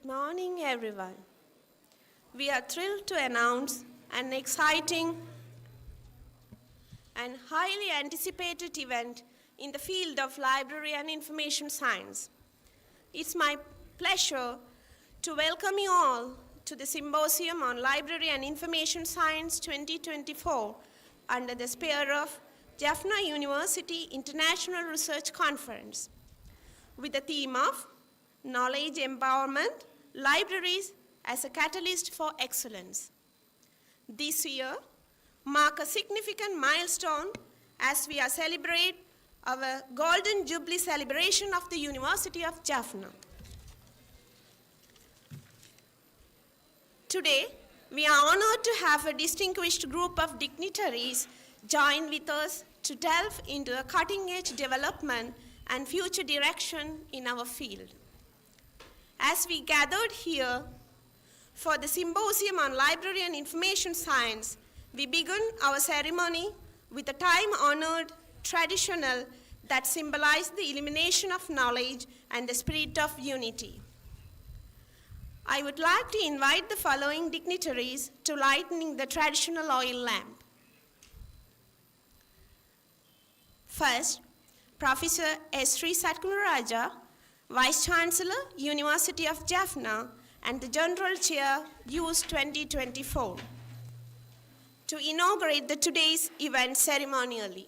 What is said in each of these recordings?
Good morning, everyone. We are thrilled to announce an exciting and highly anticipated event in the field of library and information science. It's my pleasure to welcome you all to the Symposium on Library and Information Science 2024 under the sphere of Jaffna University International Research Conference with the theme of Knowledge Empowerment, Libraries as a Catalyst for Excellence. This year marks a significant milestone as we are celebrating our Golden Jubilee celebration of the University of Jaffna. Today, we are honored to have a distinguished group of dignitaries join with us to delve into the cutting-edge development and future direction in our field. As we gathered here for the Symposium on Library and Information Science, we begin our ceremony with a time-honored traditional that symbolizes the illumination of knowledge and the spirit of unity. I would like to invite the following dignitaries to lighting the traditional oil lamp. First, Professor S. Sri Satkunaraja, Vice Chancellor, University of Jaffna, and the General Chair, USE 2024, to inaugurate today's event ceremonially.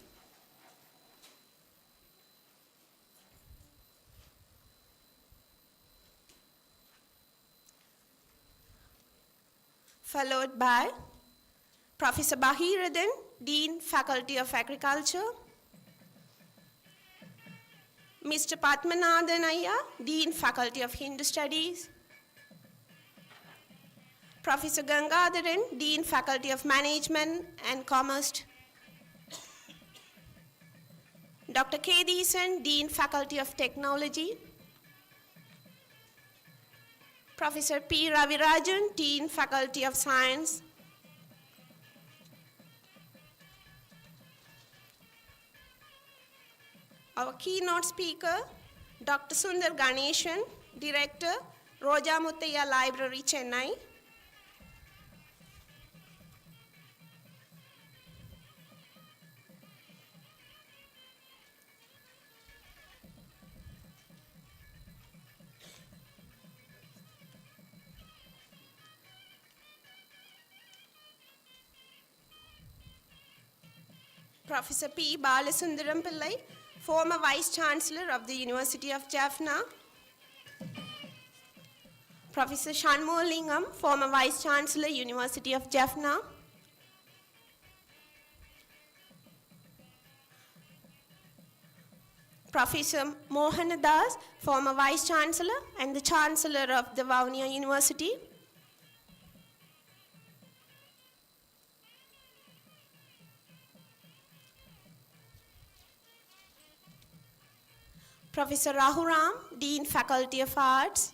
Followed by Professor Bahiradan, Dean, Faculty of Agriculture, Mr. Padmanathan Iyer, Dean, Faculty of Hindu Studies, Professor Gangadharan, Dean, Faculty of Management and Commerce, Dr. K. Deesan, Dean, Faculty of Technology, Professor P. Ravirajan, Dean, Faculty of Science, our keynote speaker, Dr. Sundar Ganeshan, Director, Roja Muttaya Library, Chennai, Professor P. Balasundaram Pillai, former Vice Chancellor of the University of Jaffna, Professor Shanmughalingam, former Vice Chancellor, University of Jaffna, Professor Mohanadas, former Vice Chancellor and the Chancellor of the Vavuniya University, Professor Rahuram, Dean, Faculty of Arts,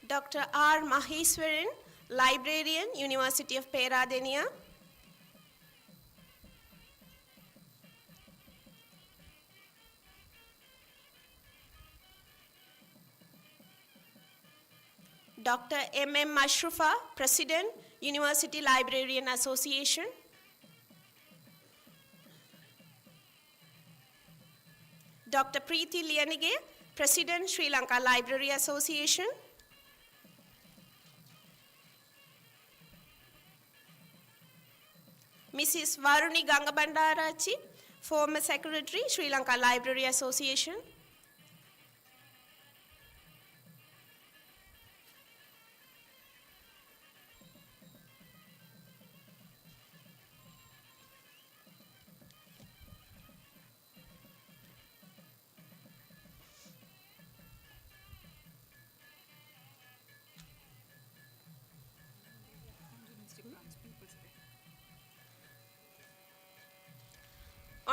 Dr. R. Maheswaran, Librarian, University of Peradeniya, Dr. M.M. Mashrufa, President, University Librarian Association, Dr. Preeti Liyanige, President, Sri Lanka Library Association, Mrs. Varuni Gangabandarachi, former Secretary, Sri Lanka Library Association,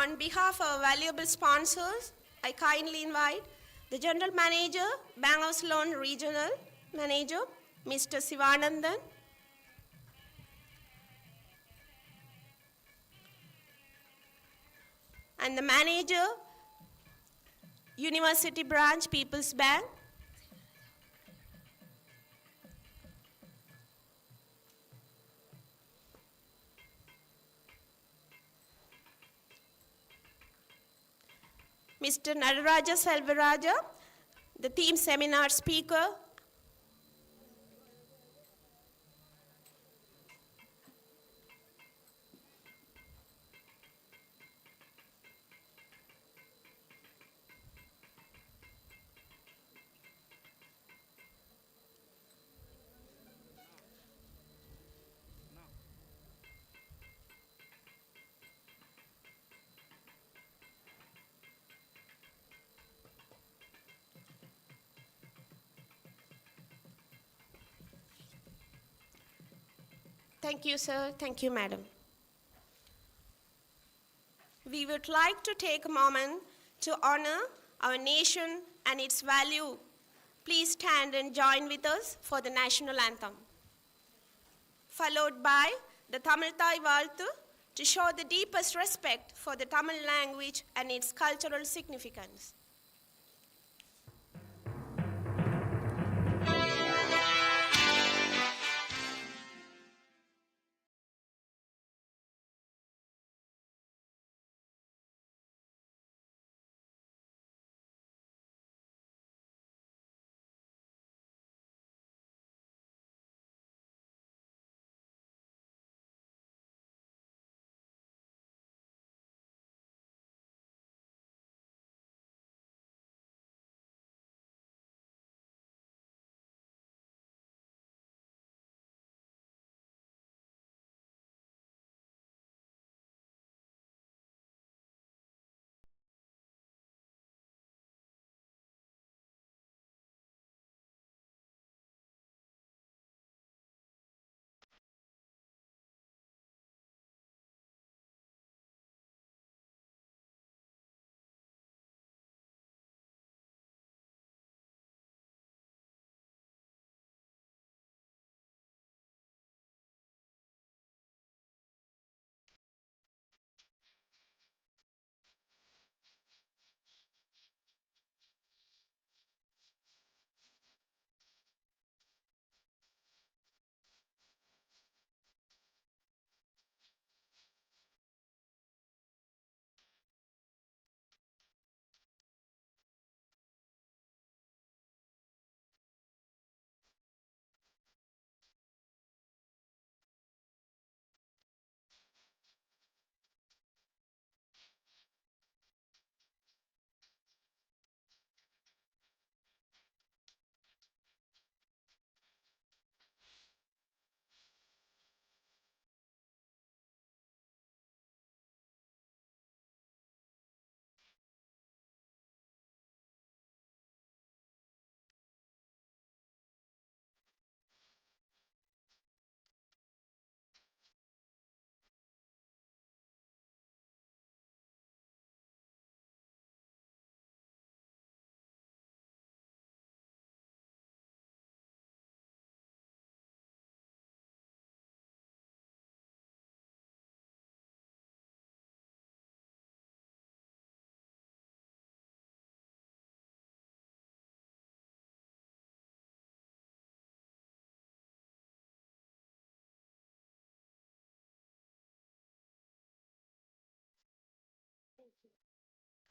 On behalf of our valuable sponsors, I kindly invite the General Manager, Bangalore Sloan Regional Manager, Mr. Sivanandan, and the Manager, University Branch, People's Bank, Mr. Nadaraja Selvaraja, the theme seminar speaker, Thank you, sir. Thank you, madam. We would like to take a moment to honor our nation and its value. Please stand and join with us for the national anthem, followed by the Tamil Thai Valthu to show the deepest respect for the Tamil language and its cultural significance.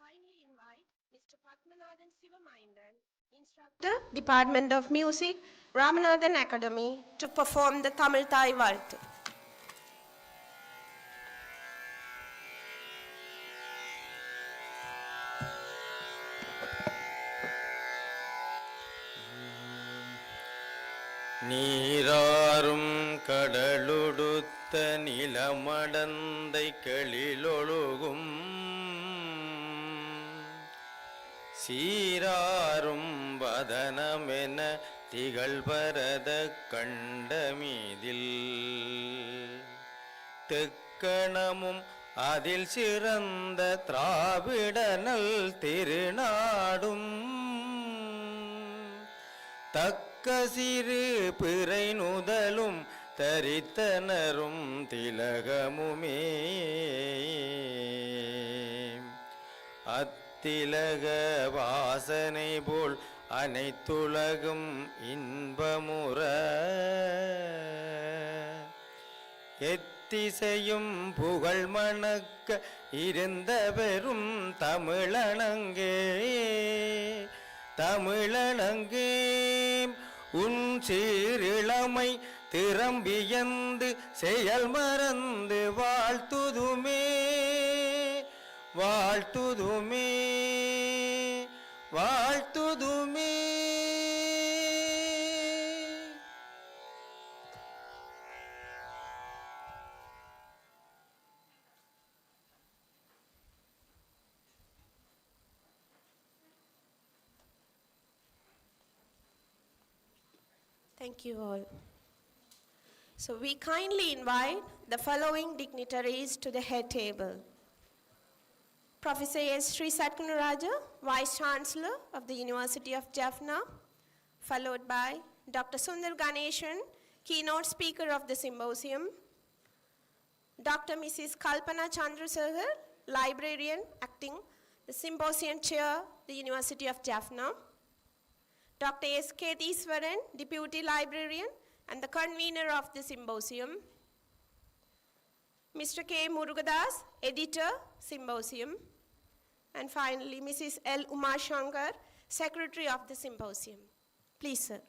Kindly invite Mr. Padmanathan Sivamaindan, Instructor, Department of Music, Ramanathan Academy, to perform the Tamil Thai Valthu. நீராறும் கடலுடுத்த நிலமடந்தை களிலொழுகும் சீராரும் வதனமென திகழ்பரத கண்டமீதில் தெக்கணமும் அதில் சிறந்த திராவிடனல் திருநாடும் தக்க சிறு பிறை நுதலும் தரித்தனரும் திலகமுமே அத்திலக வாசனை போல் அனைத்துலகும் இன்பமுற எத்திசையும் புகழ் மணக்க இருந்த பெரும் தமிழனங்கே தமிழனங்கே உன் சீரிழமை திறம்பியந்து செயல் மறந்து வாழ்த்துதுமே வாழ்த்துதுமே வாழ்த்துதுமே. Thank you all. So we kindly invite the following dignitaries to the head table. Professor S. Sri Satkunaraja, Vice Chancellor of the University of Jaffna, followed by Dr. Sundar Ganeshan, Keynote Speaker of the Symposium, Dr. Mrs. Kalpana Chandrasekhar, Librarian, acting the Symposium Chair, the University of Jaffna, Dr. S. Ketheeswaran, Deputy Librarian and the convener of the Symposium, Mr. K. Murugadas, Editor, Symposium, and finally, Mrs. L. Umashankar, Secretary of the Symposium. Please, sir.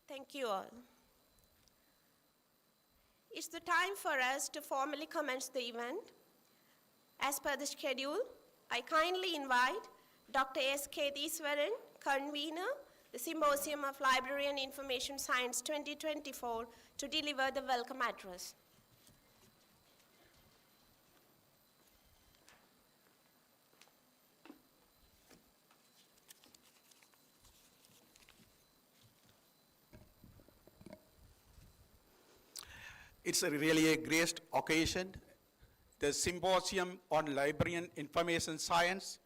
Thank you all. It's the time for us to formally commence the event. As per the schedule, I kindly invite Dr. S. Ketheeswaran, convener, the Symposium of Library and Information Science 2024, to deliver the welcome address. It's really a great occasion. The Symposium on Library and Information Science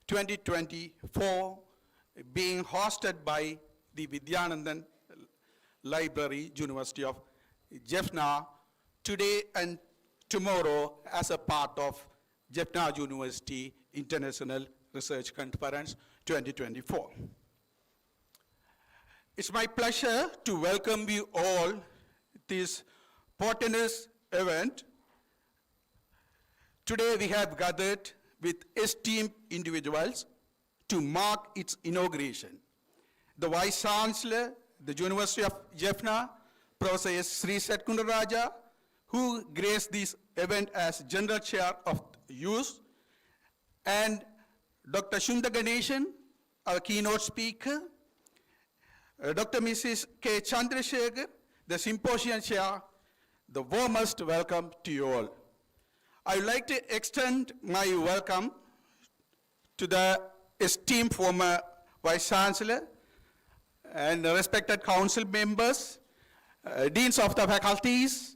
2024 being hosted by the Vidyanandan Library, University of Jaffna, today and tomorrow as a part of Jaffna University International Research Conference 2024. It's my pleasure to welcome you all this Portentous event. Today we have gathered with esteemed individuals to mark its inauguration. The Vice Chancellor, the University of Jaffna, Professor S. Sri Satkunaraja, who graced this event as General Chair of Youth, and Dr. Sundar Ganeshan, our keynote speaker, Dr. Mrs. K. Chandrasekhar, the Symposium Chair. The warmest welcome to you all. I would like to extend my welcome to the esteemed former Vice Chancellor and respected council members, deans of the faculties,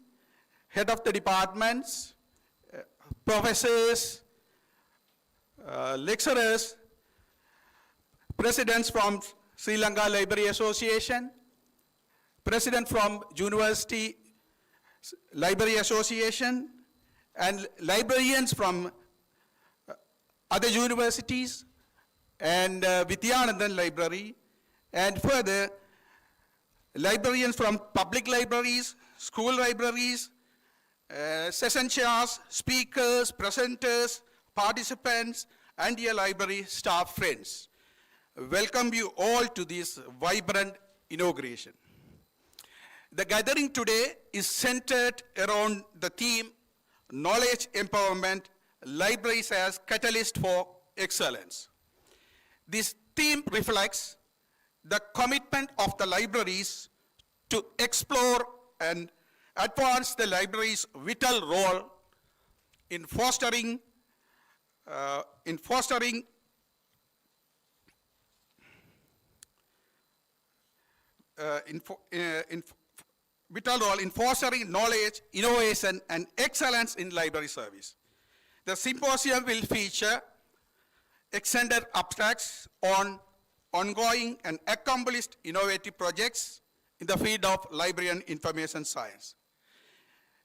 head of the departments, professors, lecturers, presidents from Sri Lanka Library Association, president from University Library Association, and librarians from other universities, and Vidyanandan Library, and further librarians from public libraries, school libraries, session chairs, speakers, presenters, participants, and dear library staff friends, welcome you all to this vibrant inauguration. The gathering today is centered around the theme, Knowledge Empowerment, Libraries as Catalyst for Excellence. This theme reflects the commitment of the libraries to explore and advance the library's vital role in fostering knowledge, innovation, and excellence in library service. The symposium will feature extended abstracts on ongoing and accomplished innovative projects in the field of library and information science.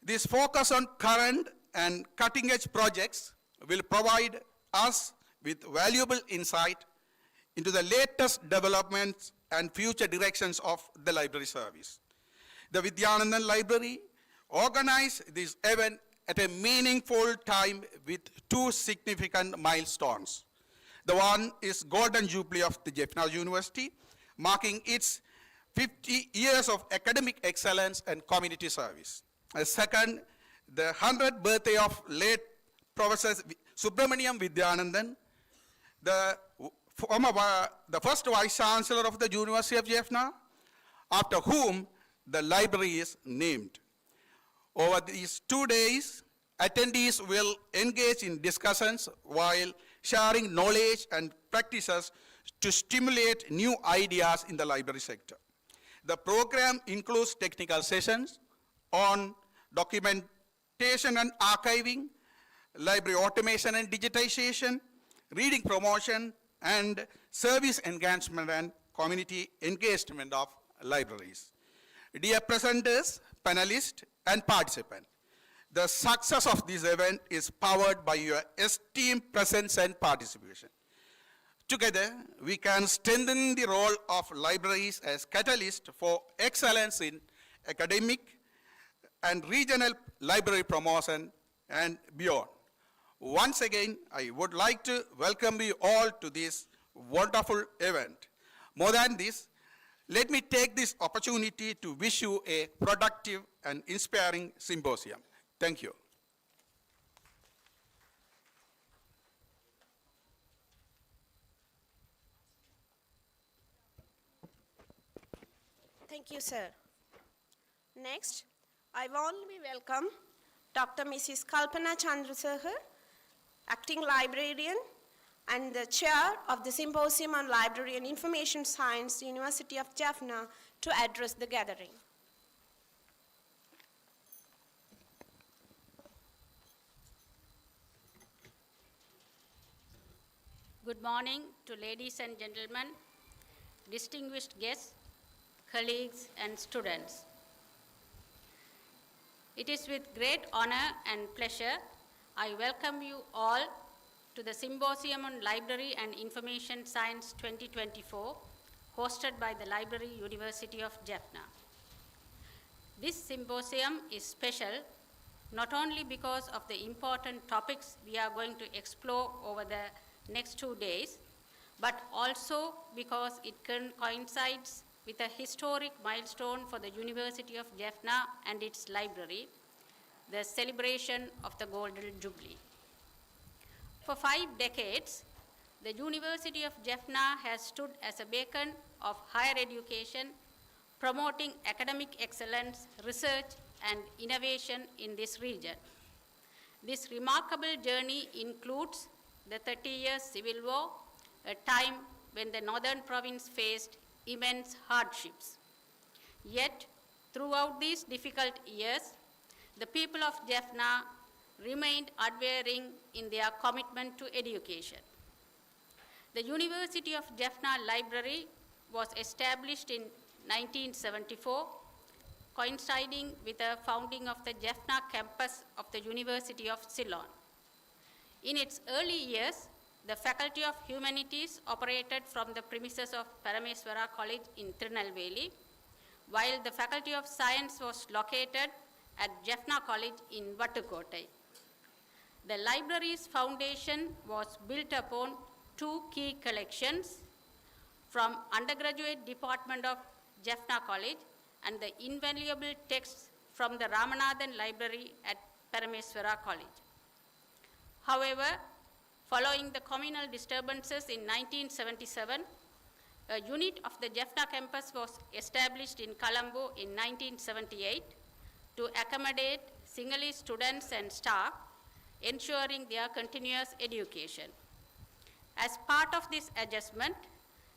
This focus on current and cutting-edge projects will provide us with valuable insight into the latest developments and future directions of the library service. The Vidyanandan Library organized this event at a meaningful time with two significant milestones. The one is Golden Jubilee of the Jaffna University, marking its 50 years of academic excellence and community service. Second, the 100th birthday of late Professor Subramaniam Vidyanandan, the first Vice Chancellor of the University of Jaffna, after whom the library is named. Over these 2 days, attendees will engage in discussions while sharing knowledge and practices to stimulate new ideas in the library sector. The program includes technical sessions on documentation and archiving, library automation and digitization, reading promotion, and service enhancement and community engagement of libraries. Dear presenters, panelists, and participants, the success of this event is powered by your esteemed presence and participation. Together, we can strengthen the role of libraries as catalyst for excellence in academic and regional library promotion and beyond. Once again, I would like to welcome you all to this wonderful event. More than this, let me take this opportunity to wish you a productive and inspiring symposium. Thank you. Thank you, sir. Next, I warmly welcome Dr. Mrs. Kalpana Chandrasekhar, Acting Librarian and the Chair of the Symposium on Library and Information Science, University of Jaffna, to address the gathering. Good morning to ladies and gentlemen, distinguished guests, colleagues, and students. It is with great honor and pleasure I welcome you all to the Symposium on Library and Information Science 2024, hosted by the Library University of Jaffna. This symposium is special not only because of the important topics we are going to explore over the next 2 days, but also because it coincides with a historic milestone for the University of Jaffna and its library, the celebration of the Golden Jubilee. For 5 decades, the University of Jaffna has stood as a beacon of higher education, promoting academic excellence, research, and innovation in this region. This remarkable journey includes the 30-year civil war, a time when the northern province faced immense hardships. Yet, throughout these difficult years, the people of Jaffna remained unwavering in their commitment to education. The University of Jaffna Library was established in 1974, coinciding with the founding of the Jaffna campus of the University of Ceylon. In its early years, the Faculty of Humanities operated from the premises of Parameswara College in Tirunelveli, while the Faculty of Science was located at Jaffna College in Vattukotai. The library's foundation was built upon two key collections from undergraduate department of Jaffna College and the invaluable texts from the Ramanathan Library at Parameswara College. However, following the communal disturbances in 1977, a unit of the Jaffna campus was established in Colombo in 1978 to accommodate Sinhalese students and staff, ensuring their continuous education. As part of this adjustment,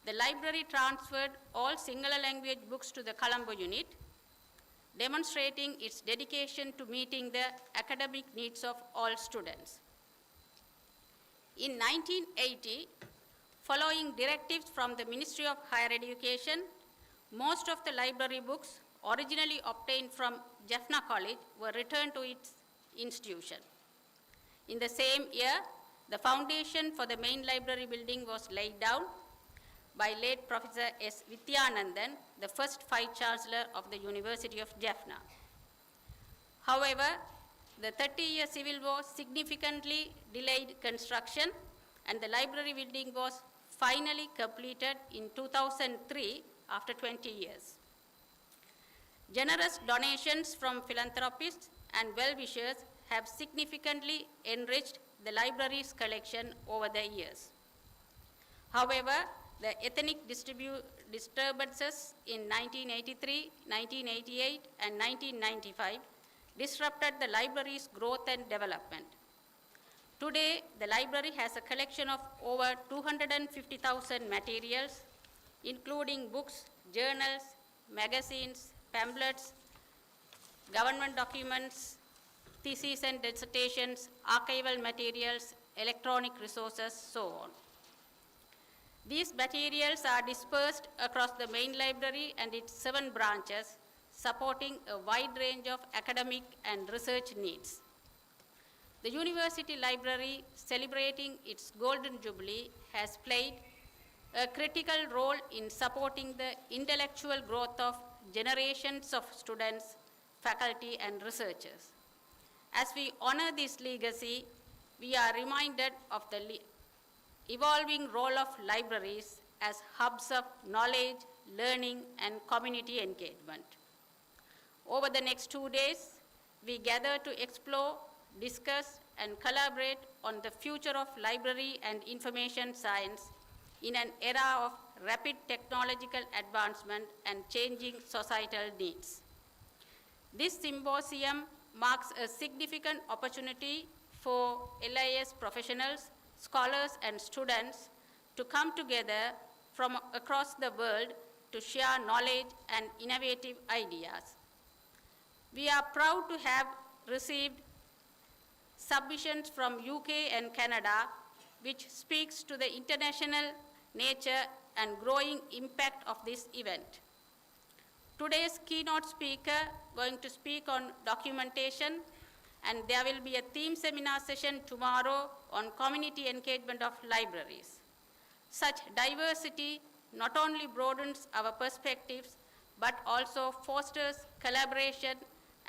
the library transferred all Sinhala language books to the Colombo unit, demonstrating its dedication to meeting the academic needs of all students. In 1980, following directives from the Ministry of Higher Education, most of the library books originally obtained from Jaffna College were returned to its institution. In the same year, the foundation for the main library building was laid down by late Professor S. Vidyanandan, the first Vice-Chancellor of the University of Jaffna. However, the 30-year civil war significantly delayed construction, and the library building was finally completed in 2003 after 20 years. Generous donations from philanthropists and well-wishers have significantly enriched the library's collection over the years. However, the ethnic disturbances in 1983, 1988, and 1995 disrupted the library's growth and development. Today, the library has a collection of over 250,000 materials, including books, journals, magazines, pamphlets, government documents, theses and dissertations, archival materials, electronic resources, so on. These materials are dispersed across the main library and its 7 branches, supporting a wide range of academic and research needs. The University Library, celebrating its Golden Jubilee, has played a critical role in supporting the intellectual growth of generations of students, faculty, and researchers. As we honor this legacy, we are reminded of the evolving role of libraries as hubs of knowledge, learning, and community engagement. Over the next 2 days, we gather to explore, discuss, and collaborate on the future of library and information science in an era of rapid technological advancement and changing societal needs. This symposium marks a significant opportunity for LIS professionals, scholars, and students to come together from across the world to share knowledge and innovative ideas. We are proud to have received submissions from UK and Canada, which speaks to the international nature and growing impact of this event. Today's keynote speaker going to speak on documentation, and there will be a theme seminar session tomorrow on community engagement of libraries. Such diversity not only broadens our perspectives, but also fosters collaboration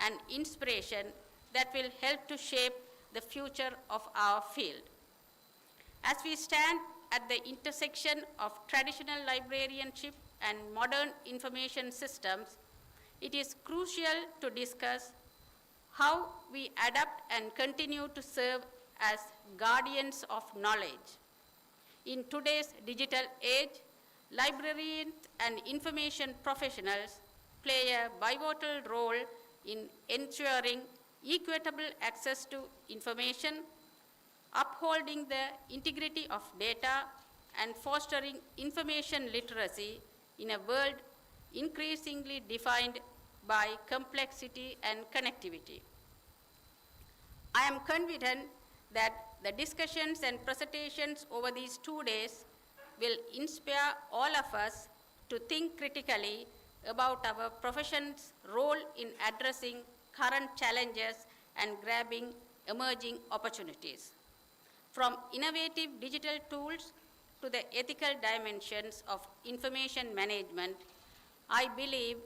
and inspiration that will help to shape the future of our field. As we stand at the intersection of traditional librarianship and modern information systems, it is crucial to discuss how we adapt and continue to serve as guardians of knowledge. In today's digital age, librarians and information professionals play a pivotal role in ensuring equitable access to information, upholding the integrity of data, and fostering information literacy in a world increasingly defined by complexity and connectivity. I am confident that the discussions and presentations over these 2 days will inspire all of us to think critically about our profession's role in addressing current challenges and grabbing emerging opportunities. From innovative digital tools to the ethical dimensions of information management, I believe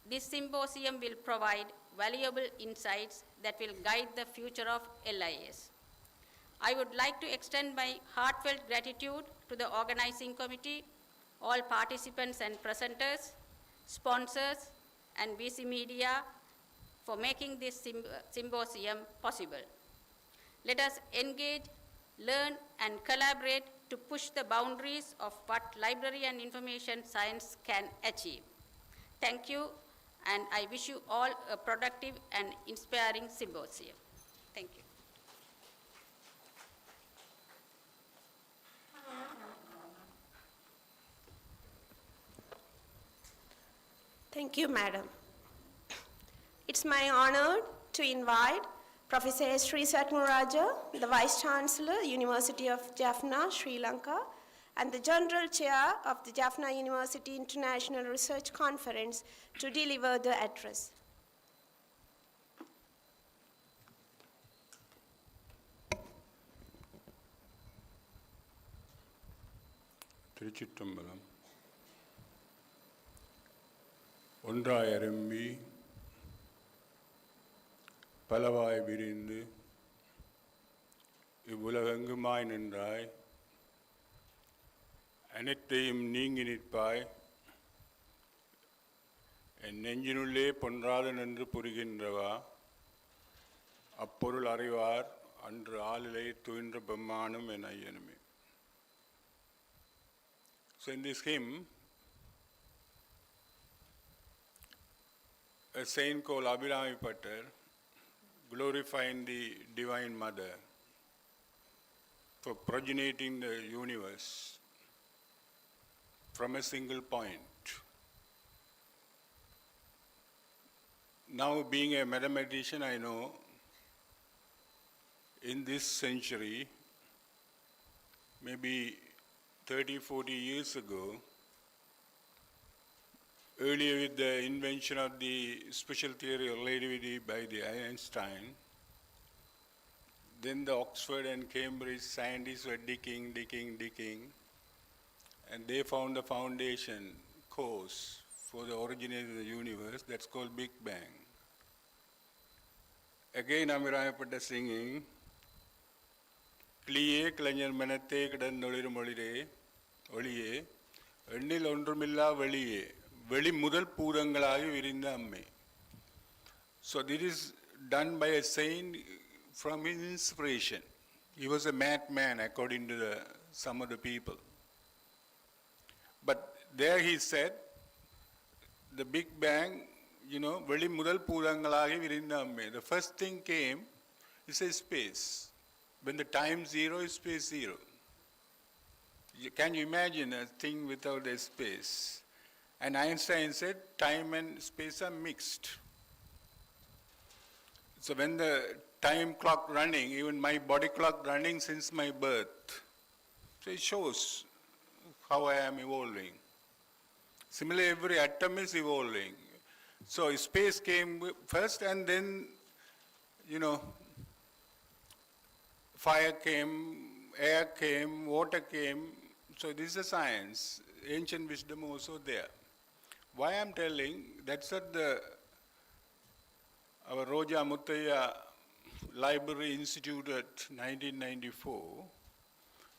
this symposium will provide valuable insights that will guide the future of LIS. I would like to extend my heartfelt gratitude to the organizing committee, all participants and presenters, sponsors, and VC Media for making this symposium possible. Let us engage, learn, and collaborate to push the boundaries of what library and information science can achieve. Thank you, and I wish you all a productive and inspiring symposium. Thank you. Thank you, Madam. It's my honor to invite Professor Sri Satmaraja, the Vice Chancellor, University of Jaffna, Sri Lanka, and the General Chair of the Jaffna University International Research Conference to deliver the address. திருச்சிற்றம்பலம் ஒன்றாயரம்பி பலவாய் விரிந்து இவ்வுலகெங்குமாய் நின்றாய் அனைத்தையும் நீங்கி நிற்பாய் என் நெஞ்சினுள்ளே பொன்றாது நின்று புரிகின்றவா அப்பொருள் அறிவார் அன்று ஆளிலை துயின்ற பெம்மானும் என் ஐயனுமே. So in this hymn, a saint called Abhirami Patter, glorifying the Divine Mother for progeniting the universe from a single point. Now, being a mathematician, I know in this century, maybe 30, 40 years ago, earlier with the invention of the special theory of relativity by the Einstein, then the Oxford and Cambridge scientists were digging, and they found the foundation cause for the origin of the universe, that's called Big Bang. Again, Abhirami Patter singing, கிளியே கலைஞர் மனத்தே கிடந்தொளிரும் ஒளிரே ஒளியே எண்ணில் ஒன்றுமில்லா வெளியே வெளி முதல் பூதங்களாகி விரிந்த அம்மே. So this is done by a saint from his inspiration. He was a madman according to some of the people. But there he said, the Big Bang, வெளி முதல் பூதங்களாகி விரிந்த அம்மே. The first thing came is a space. When the time zero is space zero. Can you imagine a thing without a space? And Einstein said time and space are mixed. So when the time clock running, even my body clock running since my birth, so it shows how I am evolving. Similarly, every atom is evolving. So space came first and then, fire came, air came, water came. So this is a science, ancient wisdom also there. Why I'm telling, that's what our Roja Muttaya Library instituted 1994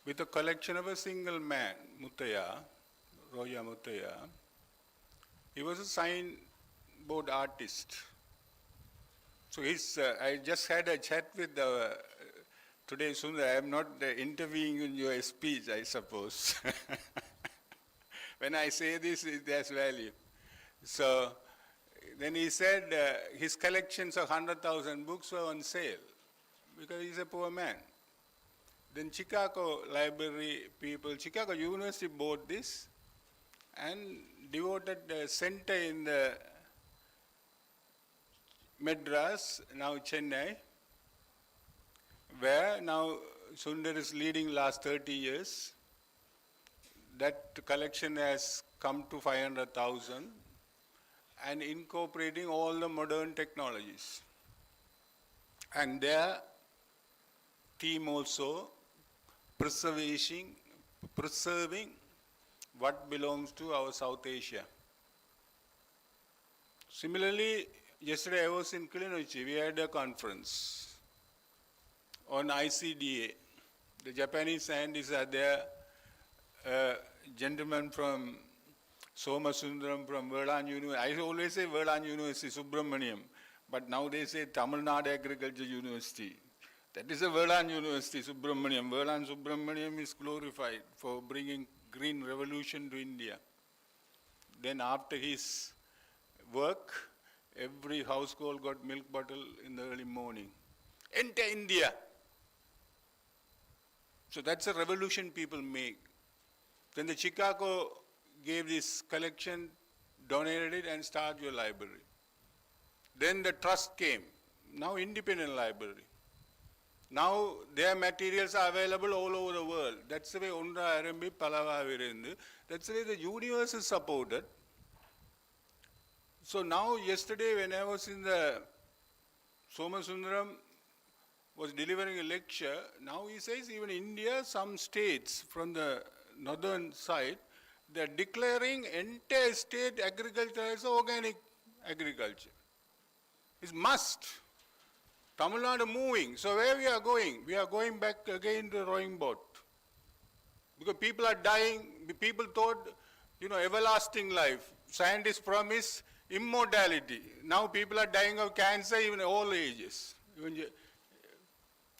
with a collection of a single man, Muttaya, Roja Muttaya. He was a signboard artist. So I just had a chat with today, Sundar, I am not interviewing in your speech, I suppose. When I say this, it has value. So then he said his collections of 100,000 books were on sale because he's a poor man. Then Chicago Library people, Chicago University bought this and devoted a center in the Madras, now Chennai, where now Sundar is leading last 30 years. That collection has come to 500,000 and incorporating all the modern technologies. And their theme also preserving what belongs to our South Asia. Similarly, yesterday I was in Keynote, we had a conference on ICDA, The Japanese scientists are there. A gentleman from Somasundaram from Verlan University. I always say Verlan University, Subramaniam. But now they say Tamil Nadu Agriculture University. That is a Verlan University, Subramaniam. Verlan Subramaniam is glorified for bringing green revolution to India. Then after his work, every household got milk bottle in the early morning. Enter India. So that's a revolution people make. Then the Chicago gave this collection, donated it, and started your library. Then the trust came. Now independent library. Now their materials are available all over the world. That's the way Undra Arambi Palava Virendu. That's the way the universe is supported. So now yesterday when I was in the Somasundaram was delivering a lecture, now he says even India, some states from the northern side, they are declaring entire state agriculture as organic agriculture. It's must. Tamil Nadu moving. So where we are going? We are going back again to the rowing boat. Because people are dying. People thought, everlasting life. Scientists promise immortality. Now people are dying of cancer even at all ages.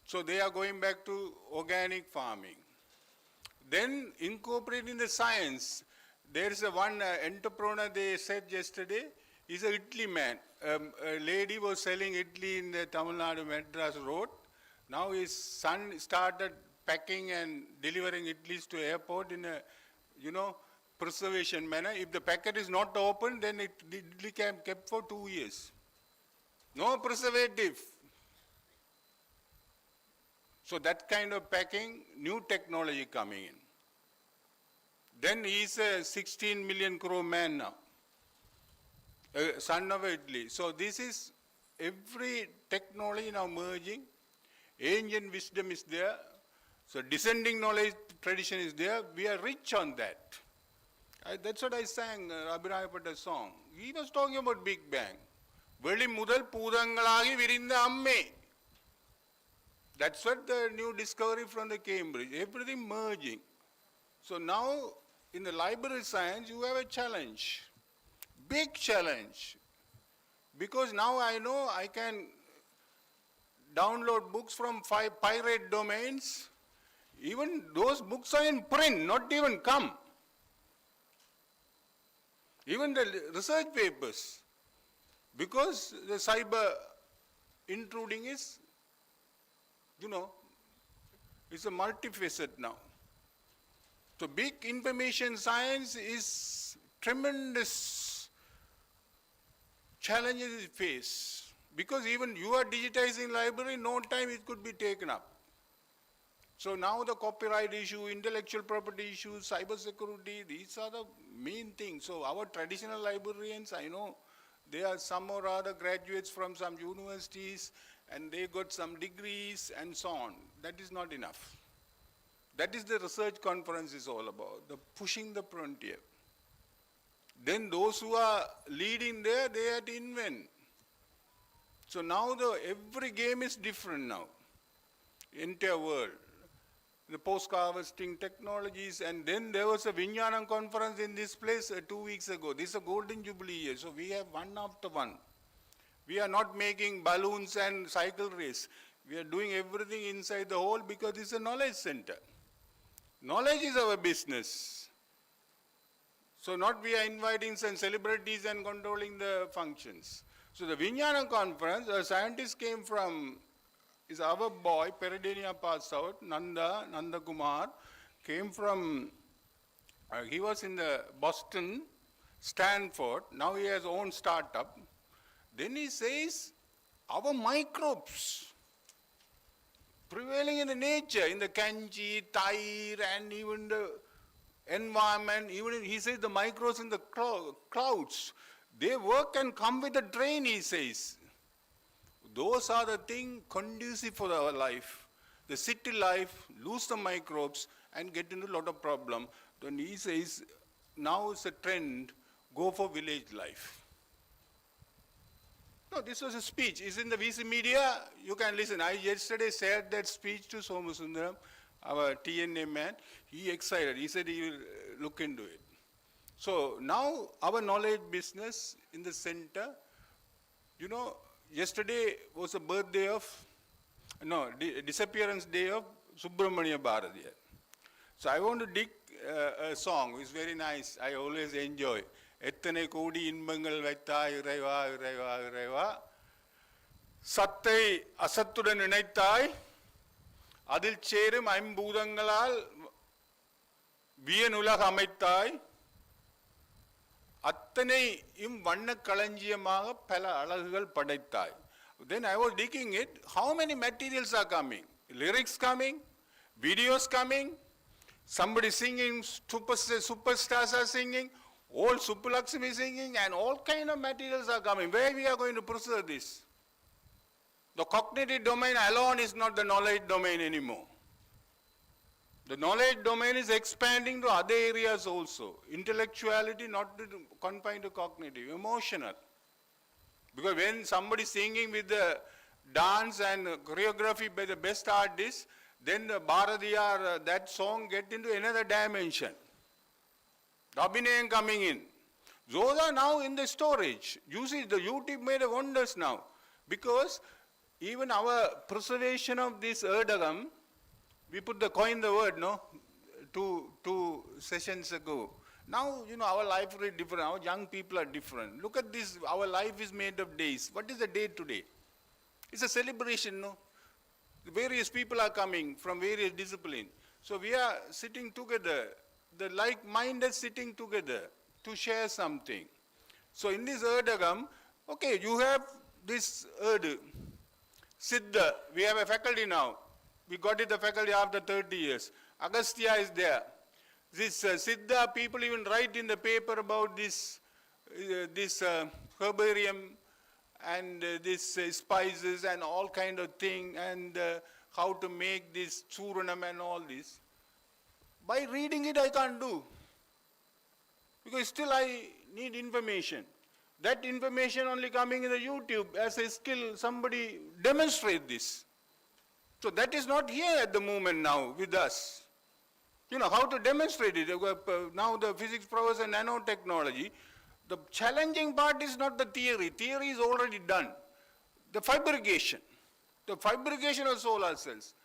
So they are going back to organic farming. Then incorporating the science. There is one entrepreneur they said yesterday, he's an Italy man. A lady was selling Italy in the Tamil Nadu Madras road. Now his son started packing and delivering Idlis to airport in a, preservation manner. If the packet is not open, then Idli can be kept for 2 years. No preservative. So that kind of packing, new technology coming in. Then he's a 16 million crore man now. Son of Italy. So this is every technology now merging. Ancient wisdom is there. So descending knowledge tradition is there. We are rich on that. That's what I sang, Abhinayapata song. He was talking about Big Bang. Veli mudal poodangalagi virinda amme. That's what the new discovery from the Cambridge. Everything merging. So now in the library science you have a challenge. Big challenge. Because now I know I can download books from 5 pirate domains. Even those books are in print, not even come. Even the research papers. Because the cyber intruding is, it's a multifaceted now. So big information science is tremendous challenges it face. Because even you are digitizing library, no time it could be taken up. So now the copyright issue, intellectual property issues, cyber security, these are the main things. So our traditional librarians, I know, they are some or other graduates from some universities and they got some degrees and so on. That is not enough. That is the research conference is all about, the pushing the frontier. Then those who are leading there, they have to invent. So now every game is different now. Entire world. The post-harvesting technologies, and then there was a Vijnanam conference in this place 2 weeks ago. This is a golden jubilee year, so we have one after one. We are not making balloons and cycle race. We are doing everything inside the hall because it's a knowledge center. Knowledge is our business. So not we are inviting some celebrities and controlling the functions. So the Vijnanam conference, a scientist came from, is our boy, Peradeniya passed out, Nanda Kumar, came from, he was in the Boston, Stanford, now he has own startup. Then he says, our microbes prevailing in the nature, in the kanji, thair, and even the environment, even he says the microbes in the clouds, they work and come with a drain, he says. Those are the things conducive for our life. The city life, lose the microbes and get into a lot of problem. Then he says, now it's a trend, go for village life. No, this was a speech. It's in the VC media, you can listen. I yesterday shared that speech to Somasundaram. our TNA man, he excited. He said he will look into it. So now our knowledge business in the center, you know, yesterday was the birthday of, disappearance day of Subramania Bharatiya. So I want to dig a song. It's very nice. I always enjoy. எத்தனை கோடி இன்பங்கள் வைத்தாய் இறைவா இறைவா இறைவா சத்தை அசத்துடன் இணைத்தாய் அதில் சேரும் ஐம்பூதங்களால் வியனுலக அமைத்தாய் அத்தனையும் வண்ண களஞ்சியமாக பல அழகுகள் படைத்தாய். Then I was digging it, how many materials are coming? Lyrics coming, videos coming, somebody singing, superstars are singing, all Suppalakshmi singing, and all kind of materials are coming. Where we are going to preserve this? The cognitive domain alone is not the knowledge domain anymore. The knowledge domain is expanding to other areas also. Intellectuality not confined to cognitive, emotional. Because when somebody singing with the dance and choreography by the best artists, then the Bharatiya, that song get into another dimension. The Abhinayam coming in. Those are now in the storage. You see, the YouTube made wonders now. Because even our preservation of this Erdagam, we put the coin the word, no? Two sessions ago. Now, you know, our life is different. Our young people are different. Look at this. Our life is made of days. What is the day today? It's a celebration, no? Various people are coming from various disciplines. So we are sitting together, the like-minded sitting together to share something. So in this Erdagam, okay, you have this Erd, Siddha. We have a faculty now. We got it the faculty after 30 years. Agastya is there. This Siddha, people even write in the paper about this herbarium and this spices and all kind of thing, and how to make this churanam and all this. By reading it I can't do, because still I need information. That information only coming in the YouTube as a skill, somebody demonstrate this. So that is not here at the moment now with us. You know, how to demonstrate it. Now the physics professor, nanotechnology, the challenging part is not the theory. Theory is already done. The fabrication of solar cells,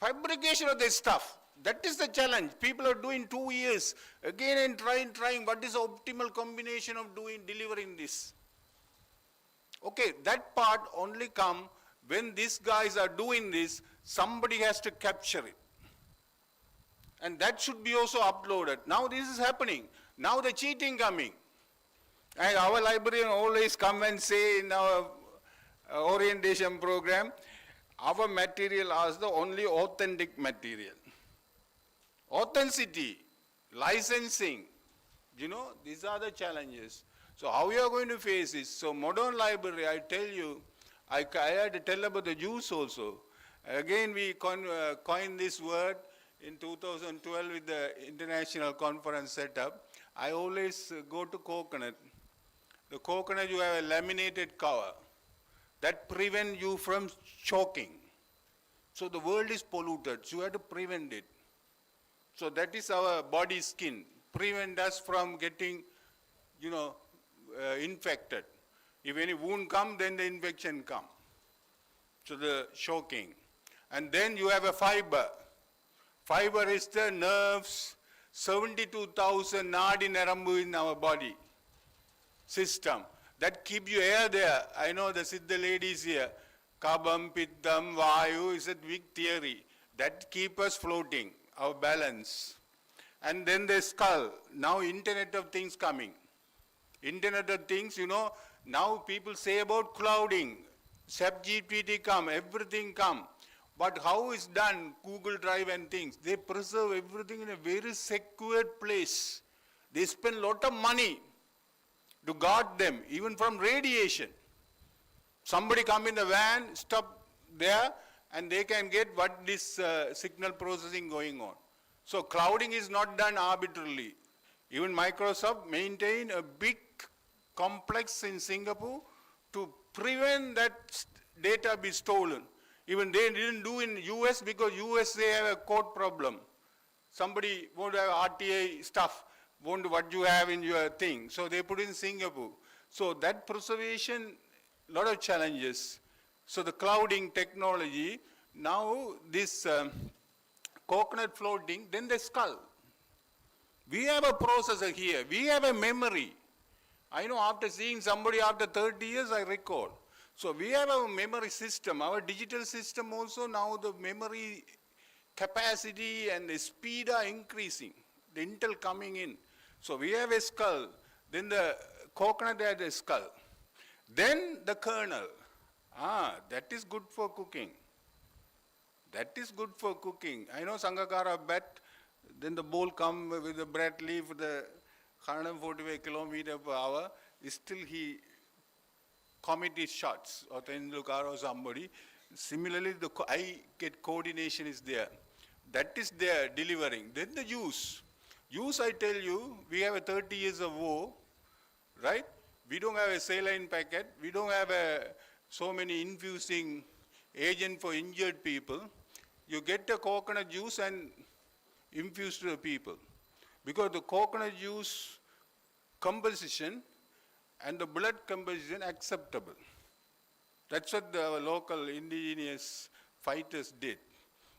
fabrication of this stuff, that is the challenge. People are doing 2 years, again and trying, what is the optimal combination of delivering this? Okay, that part only come when these guys are doing this, somebody has to capture it. And that should be also uploaded. Now this is happening. Now the cheating coming. And our librarian always come and say in our orientation program, our material is the only authentic material. Authenticity, licensing, you know, these are the challenges. So how you are going to face this? So modern library, I tell you, I had to tell about the Jews also. Again, we coined this word in 2012 with the international conference set up. I always go to coconut. The coconut, you have a laminated cover that prevents you from choking. So the world is polluted, so you have to prevent it. So that is our body skin, prevent us from getting, you know, infected. If any wound comes, then the infection comes. So the choking. And then you have a fiber. Fiber is the nerves, 72,000 nadi narambu in our body system. That keep you air there. I know the Siddha ladies here. Kabam, Pittam, Vayu is a big theory. That keep us floating, our balance. And then the skull. Now Internet of Things coming. Internet of Things, you know, now people say about clouding. SAP GPT come, everything come. But how is done, Google Drive and things? They preserve everything in a very secure place. They spend a lot of money to guard them, even from radiation. Somebody come in the van, stop there, and they can get what this signal processing going on. So clouding is not done arbitrarily. Even Microsoft maintain a big complex in Singapore to prevent that data be stolen. Even they didn't do in US because US they have a court problem. Somebody won't have RTA stuff, won't what you have in your thing. So they put in Singapore. So that preservation, lot of challenges. So the clouding technology, now this coconut floating, then the skull. We have a processor here. We have a memory. I know after seeing somebody after 30 years, I recall. So we have a memory system. Our digital system also now the memory capacity and the speed are increasing. The Intel coming in. So we have a skull. Then the coconut had a skull. Then the kernel. That is good for cooking. That is good for cooking. I know Sanghakara bet, then the bowl come with the bread leaf, the 145 kilometer per hour, still he commit his shots, or Tendulkar or somebody. Similarly, the eye get coordination is there. That is there delivering. Then the juice. Juice, I tell you, we have a 30 years of war, right? We don't have a saline packet. We don't have so many infusing agent for injured people. You get a coconut juice and infuse to the people. Because the coconut juice composition and the blood composition acceptable. That's what the local indigenous fighters did.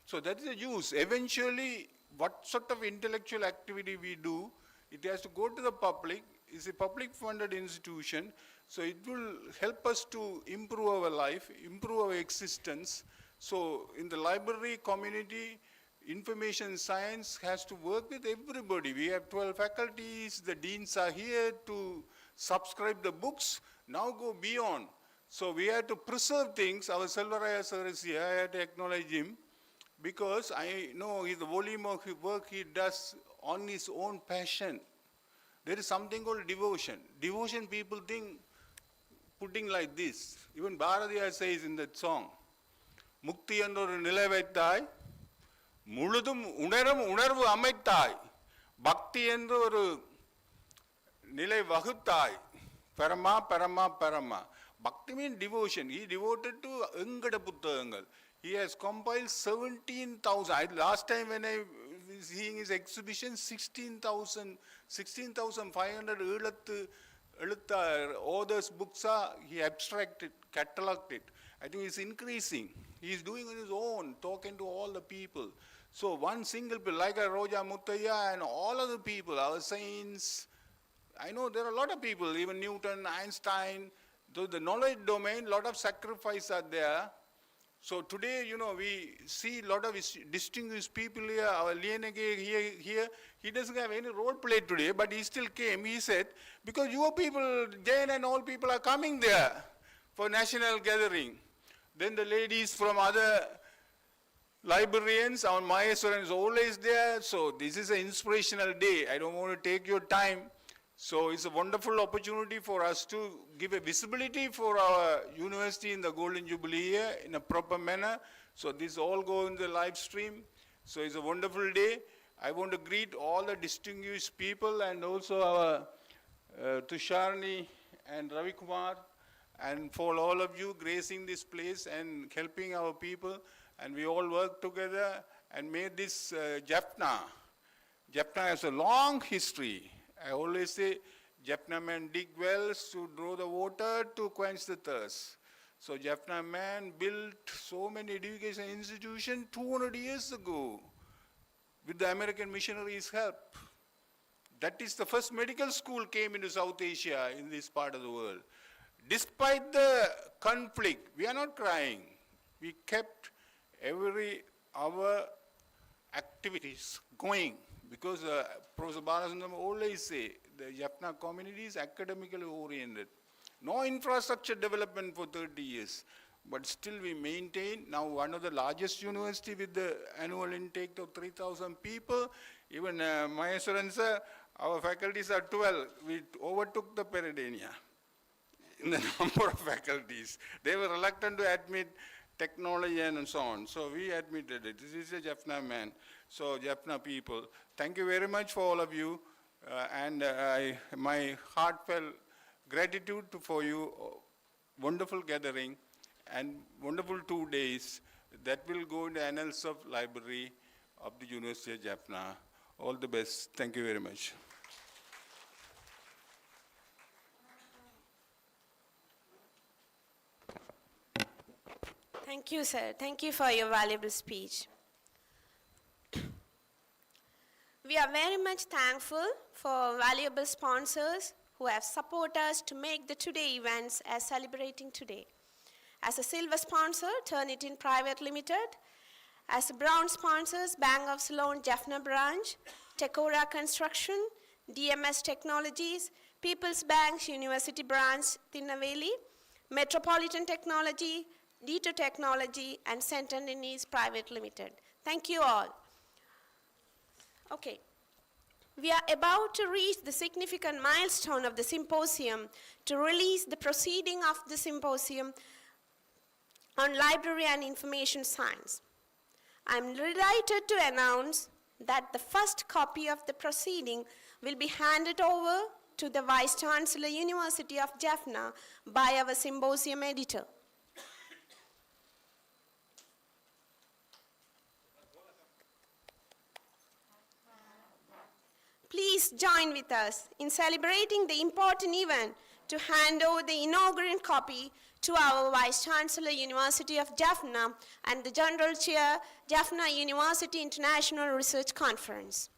So that is the use. Eventually, what sort of intellectual activity we do, it has to go to the public. It's a public funded institution. So it will help us to improve our life, improve our existence. So in the library community, information science has to work with everybody. We have 12 faculties, the deans are here to subscribe the books, now go beyond. So we have to preserve things. Our Selvaraya sir is here, I have to acknowledge him, because I know the volume of work he does on his own passion. There is something called devotion. Devotion people think, putting like this. Even Bharatiya says in that song, Mukti ennoru nilai vaittai, முழுதும் உணரும் உணர்வு அமைத்தாய் பக்தி என்று ஒரு நிலை வகுத்தாய் பரமா பரமா பரமா bhakti means devotion. He devoted to engada புத்தகங்கள். He has compiled 17,000. Last time when I was seeing his exhibition, 16,500 எழுத்த authors books are, he abstracted, cataloged it. I think it's increasing. He is doing on his own, talking to all the people. So one single people, like a Roja Muttaya and all other people, our saints, I know there are a lot of people, even Newton, Einstein, the knowledge domain, lot of sacrifice are there. So today, we see a lot of distinguished people here. Our Lienege here, he doesn't have any role play today, but he still came. He said, because your people, Jain and all people are coming there for national gathering. Then the ladies from other librarians, our Maheswaran is always there. So this is an inspirational day. I don't want to take your time. So it's a wonderful opportunity for us to give a visibility for our university in the Golden Jubilee year in a proper manner. So this all go in the live stream. So it's a wonderful day. I want to greet all the distinguished people and also our Tusharni and Ravi Kumar, and for all of you gracing this place and helping our people. And we all work together and made this Jaffna. Jaffna has a long history. I always say, Jaffna men dig wells to draw the water to quench the thirst. So Jaffna man built so many education institutions 200 years ago with the American missionaries' help. That is the first medical school came into South Asia in this part of the world. Despite the conflict, we are not crying. We kept every hour activities going, because Professor Balasundram always say the Jaffna community is academically oriented. No infrastructure development for 30 years, but still we maintain now one of the largest university with the annual intake of 3,000 people. Even Maheswaran sir, our faculties are 12. We overtook the Peradenia in the number of faculties. They were reluctant to admit technology and so on. So we admitted it. This is a Jaffna man. So Jaffna people, thank you very much for all of you. My heartfelt gratitude for you, wonderful gathering and wonderful 2 days. That will go in the annals of library of the University of Jaffna. All the best. Thank you very much. Thank you, sir. Thank you for your valuable speech. We are very much thankful for valuable sponsors who have supported us to make the today events as celebrating today. As a silver sponsor, Turnitin Private Limited. As a bronze sponsors, Bank of Ceylon Jaffna branch, Tecora Construction, DMS Technologies, People's Bank University branch, Tinaveli, Metropolitan Technology, D2 Technology, and St. Anthony's Private Limited. Thank you all. Okay. We are about to reach the significant milestone of the symposium to release the proceeding of the symposium on library and information science. I'm delighted to announce that the first copy of the proceeding will be handed over to the Vice Chancellor, University of Jaffna, by our symposium editor. Please join with us in celebrating the important event to hand over the inaugural copy to our Vice Chancellor, University of Jaffna, and the General Chair, Jaffna University International Research Conference.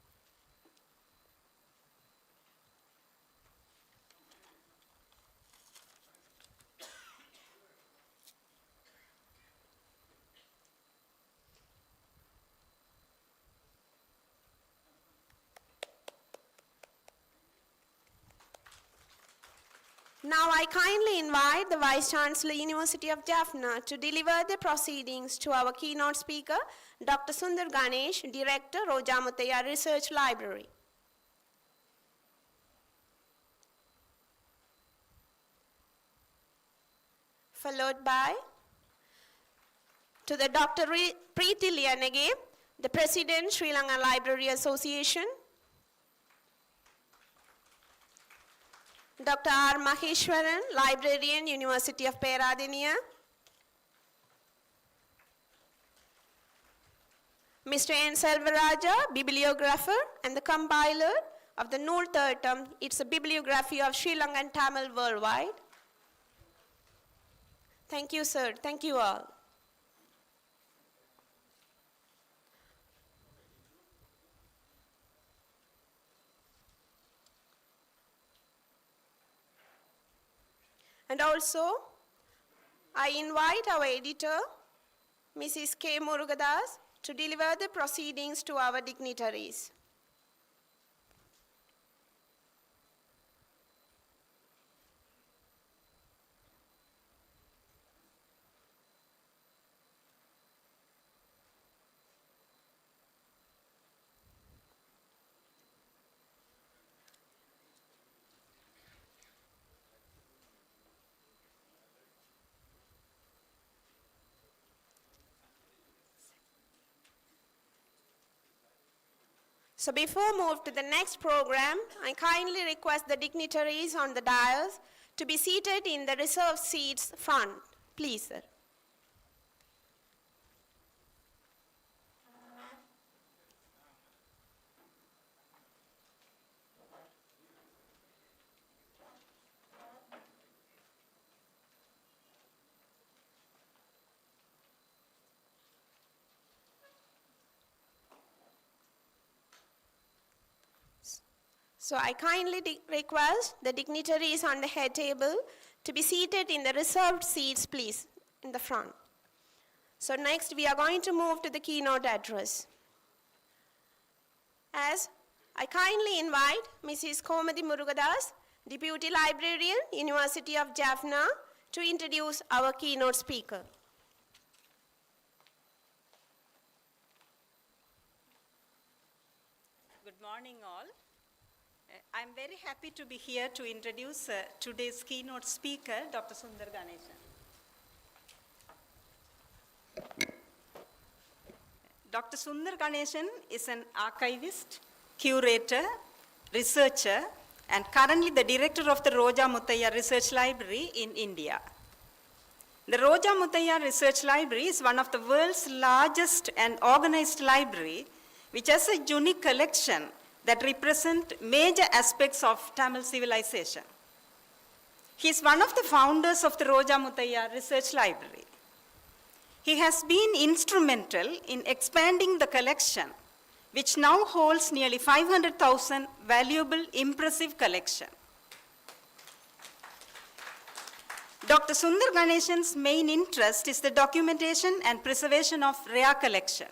Now I kindly invite the Vice Chancellor, University of Jaffna, to deliver the proceedings to our keynote speaker, Dr. Sundar Ganesh, Director, Roja Muthaiya Research Library. Followed by to the Dr. Preeti Liyanage, the President, Sri Lanka Library Association, Dr. R. Maheshwaran, Librarian, University of Peradeniya, Mr. N. Selvaraja, Bibliographer and the compiler of the Noor Thirtam. It's a bibliography of Sri Lankan Tamil worldwide. Thank you, sir. Thank you all. And also, I invite our editor, Mrs. K. Murugadas, to deliver the proceedings to our dignitaries. So before we move to the next program, I kindly request the dignitaries on the dais to be seated in the reserved seats front. Please, sir. So I kindly request the dignitaries on the head table to be seated in the reserved seats, please, in the front. So next we are going to move to the keynote address. As I kindly invite Mrs. Komadi Murugadas, Deputy Librarian, University of Jaffna, to introduce our keynote speaker. Good morning, all. I'm very happy to be here to introduce today's keynote speaker, Dr. Sundar Ganeshan. Dr. Sundar Ganeshan is an archivist, curator, researcher, and currently the director of the Roja Muthaiya Research Library in India. The Roja Muthaiya Research Library is one of the world's largest and organized library, which has a unique collection that represent major aspects of Tamil civilization. He is one of the founders of the Roja Muthaiya Research Library. He has been instrumental in expanding the collection, which now holds nearly 500,000 valuable, impressive collection. Dr. Sundar Ganeshan's main interest is the documentation and preservation of rare collection.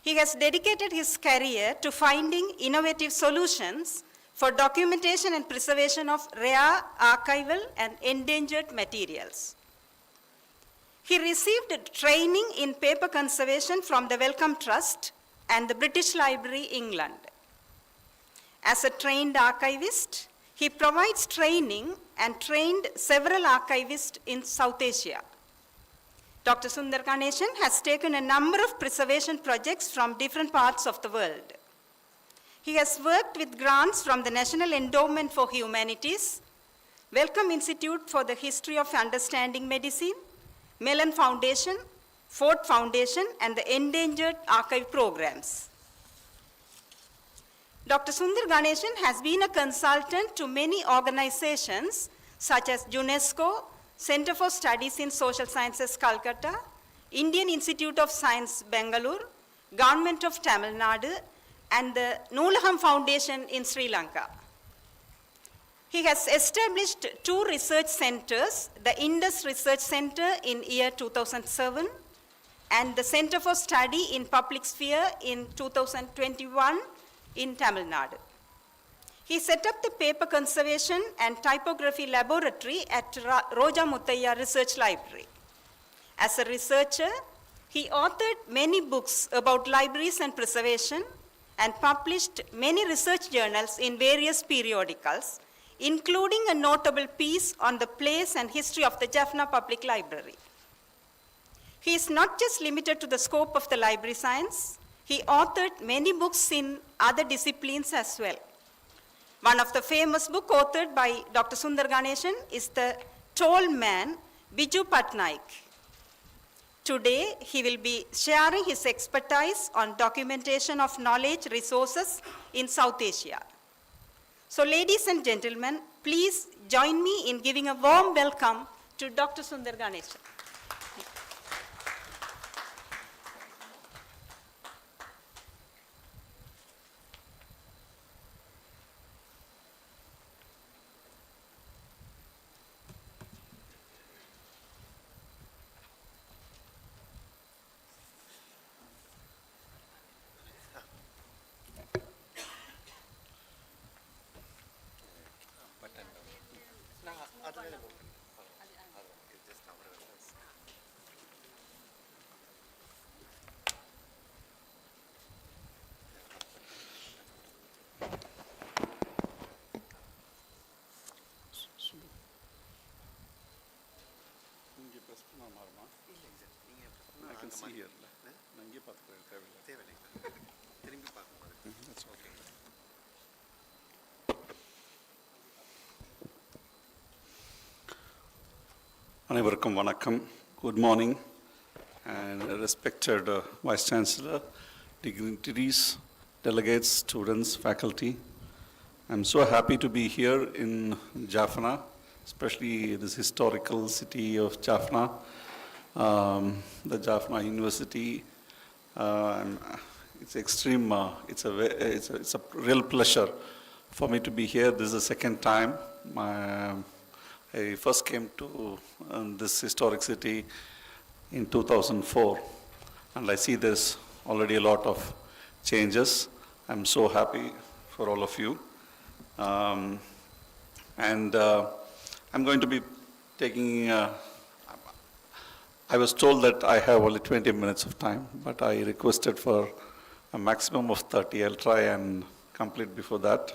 He has dedicated his career to finding innovative solutions for documentation and preservation of rare, archival, and endangered materials. He received training in paper conservation from the Wellcome Trust and the British Library, England. As a trained archivist, he provides training and trained several archivists in South Asia. Dr. Sundar Ganeshan has taken a number of preservation projects from different parts of the world. He has worked with grants from the National Endowment for Humanities, Wellcome Institute for the History of Understanding Medicine, Mellon Foundation, Ford Foundation, and the Endangered Archive programs. Dr. Sundar Ganeshan has been a consultant to many organizations such as UNESCO, Center for Studies in Social Sciences, Calcutta, Indian Institute of Science, Bangalore, Government of Tamil Nadu, and the Noolaham Foundation in Sri Lanka. He has established 2 research centers, the Indus Research Center in year 2007, and the Center for Study in Public Sphere in 2021 in Tamil Nadu. He set up the paper conservation and typography laboratory at Roja Muthaiya Research Library. As a researcher, he authored many books about libraries and preservation and published many research journals in various periodicals, including a notable piece on the place and history of the Jaffna Public Library. He is not just limited to the scope of the library science, he authored many books in other disciplines as well. One of the famous books authored by Dr. Sundar Ganeshan is The Tall Man, Biju Patnaik. Today, he will be sharing his expertise on documentation of knowledge resources in South Asia. So, ladies and gentlemen, please join me in giving a warm welcome to Dr. Sundar Ganeshan. அனைவருக்கும் வணக்கம். Good morning and respected Vice Chancellor, dignitaries, delegates, students, faculty. I'm so happy to be here in Jaffna, especially this historical city of Jaffna, the Jaffna University. It's a real pleasure for me to be here. This is the second time. I first came to this historic city in 2004, and I see there's already a lot of changes. I'm so happy for all of you. I'm going to be taking, I was told that I have only 20 minutes of time, but I requested for a maximum of 30. I'll try and complete before that.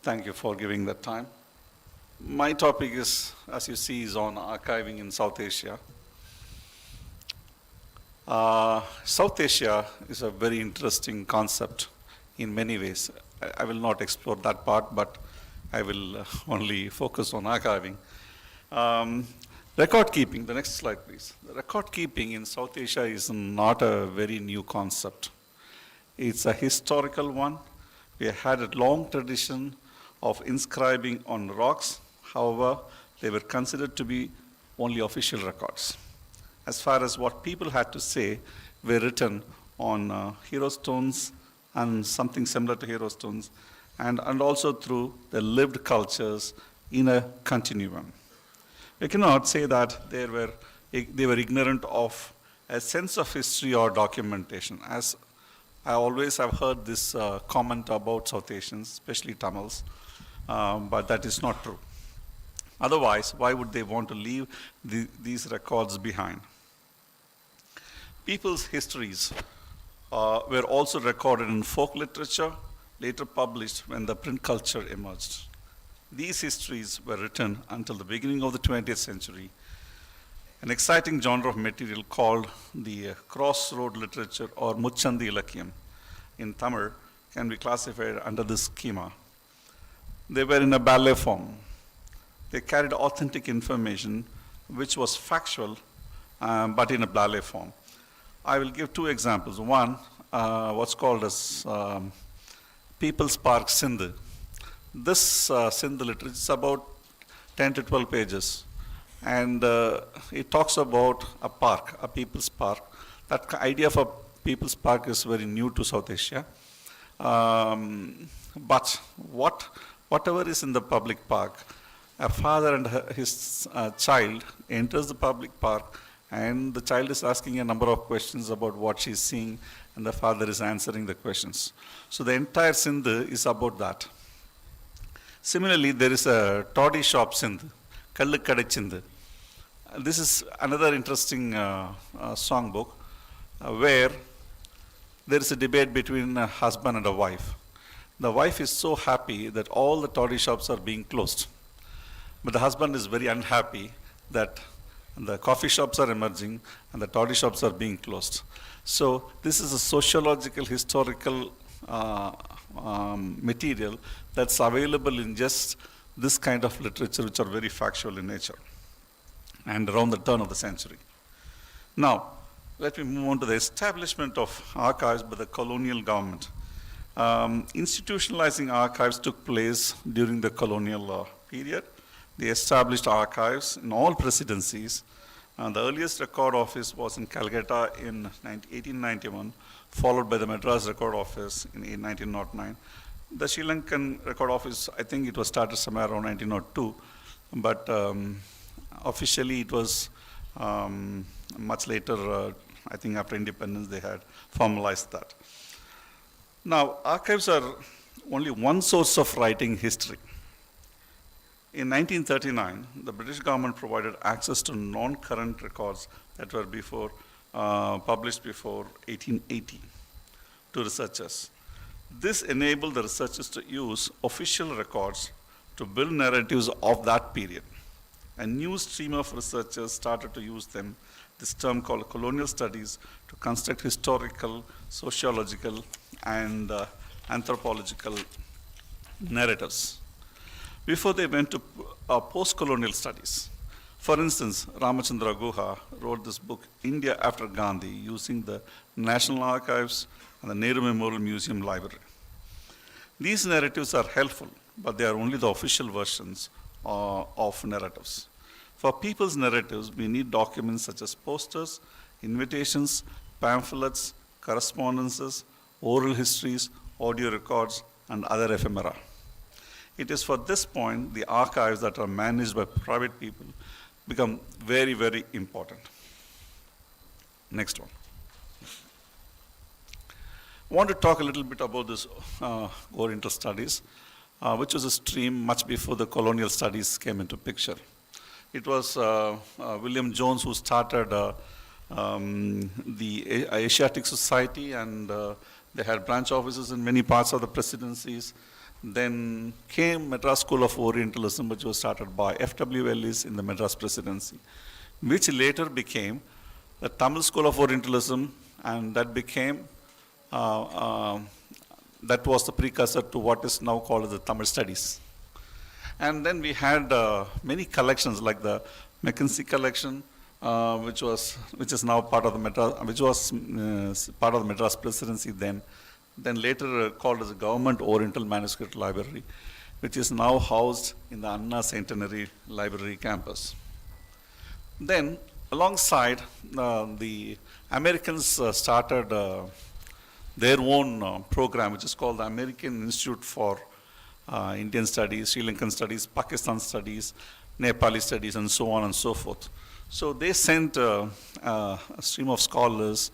Thank you for giving that time. My topic is, as you see, is on archiving in South Asia. South Asia is a very interesting concept in many ways. I will not explore that part, but I will only focus on archiving. Record keeping, the next slide please. The record keeping in South Asia is not a very new concept. It's a historical one. We had a long tradition of inscribing on rocks. However, they were considered to be only official records. As far as what people had to say were written on hero stones and something similar to hero stones, and also through the lived cultures in a continuum. We cannot say that they were ignorant of a sense of history or documentation. As I always have heard this comment about South Asians, especially Tamils, but that is not true. Otherwise, why would they want to leave these records behind? People's histories were also recorded in folk literature, later published when the print culture emerged. These histories were written until the beginning of the 20th century. An exciting genre of material called the crossroad literature or Muchandi Ilakyam in Tamil can be classified under this schema. They were in a ballet form. They carried authentic information which was factual but in a ballet form. I will give two examples. One, what's called as People's Park Sindh. This Sindh literature is about 10 to 12 pages. And it talks about a park, a people's park. That idea of a people's park is very new to South Asia. But whatever is in the public park, a father and his child enters the public park, and the child is asking a number of questions about what she's seeing, and the father is answering the questions. So the entire Sindh is about that. Similarly, there is a toddy shop Sindh, Kallu Kadai Sindh. This is another interesting songbook where there is a debate between a husband and a wife. The wife is so happy that all the toddy shops are being closed. But the husband is very unhappy that the coffee shops are emerging and the toddy shops are being closed. So this is a sociological, historical material that's available in just this kind of literature, which are very factual in nature, and around the turn of the century. Now, let me move on to the establishment of archives by the colonial government. Institutionalizing archives took place during the colonial period. They established archives in all presidencies. The earliest record office was in Calcutta in 1891, followed by the Madras Record Office in 1909. The Sri Lankan Record Office, I think it was started somewhere around 1902, but officially it was much later, I think after independence they had formalized that. Now, archives are only one source of writing history. In 1939, the British government provided access to non-current records that were published before 1880 to researchers. This enabled the researchers to use official records to build narratives of that period. A new stream of researchers started to use them, this term called colonial studies, to construct historical, sociological, and anthropological narratives. Before they went to post-colonial studies. For instance, Ramachandra Guha wrote this book, India After Gandhi, using the National Archives and the Nehru Memorial Museum Library. These narratives are helpful, but they are only the official versions of narratives. For people's narratives, we need documents such as posters, invitations, pamphlets, correspondences, oral histories, audio records, and other ephemera. It is for this point the archives that are managed by private people become very, very important. Next one. I want to talk a little bit about this Oriental studies, which was a stream much before the colonial studies came into picture. It was William Jones who started the Asiatic Society, and they had branch offices in many parts of the presidencies. Then came Madras School of Orientalism, which was started by F.W. Ellis in the Madras Presidency, which later became the Tamil School of Orientalism, and that became, that was the precursor to what is now called the Tamil Studies. And then we had many collections like the McKinsey collection, which is now part of the Madras, which was part of the Madras Presidency then later called as the Government Oriental Manuscript Library, which is now housed in the Anna Centenary Library campus. Then, alongside, the Americans started their own program, which is called the American Institute for Indian Studies, Sri Lankan Studies, Pakistan Studies, Nepali Studies, and so on and so forth. So they sent a stream of scholars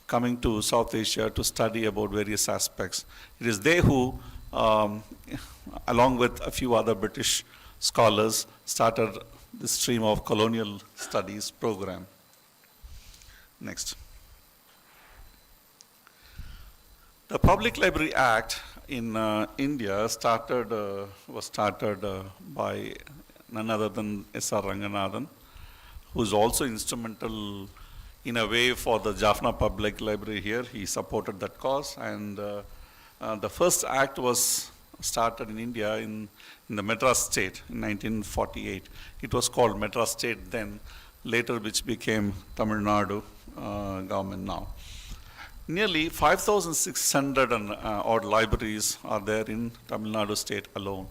coming to South Asia to study about various aspects. It is they who, along with a few other British scholars, started the stream of colonial studies program. Next. The Public Library Act in India was started by none other than S.R. Ranganathan, who is also instrumental in a way for the Jaffna Public Library here. He supported that cause, and the first act was started in India in the Madras state in 1948. It was called Madras state then, later which became Tamil Nadu government now. Nearly 5,600 and odd libraries are there in Tamil Nadu state alone.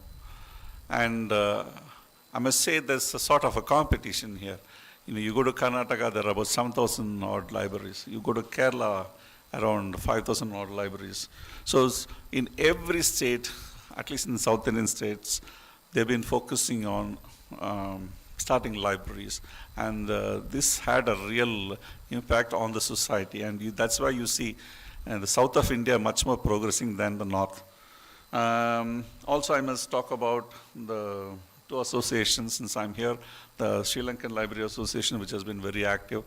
And I must say there's a sort of a competition here. You go to Karnataka, there are about 7,000 odd libraries. You go to Kerala, around 5,000 odd libraries. So in every state, at least in the South Indian states, they've been focusing on starting libraries. And this had a real impact on the society. And that's why you see the south of India much more progressing than the north. Also, I must talk about the two associations since I'm here. The Sri Lankan Library Association, which has been very active.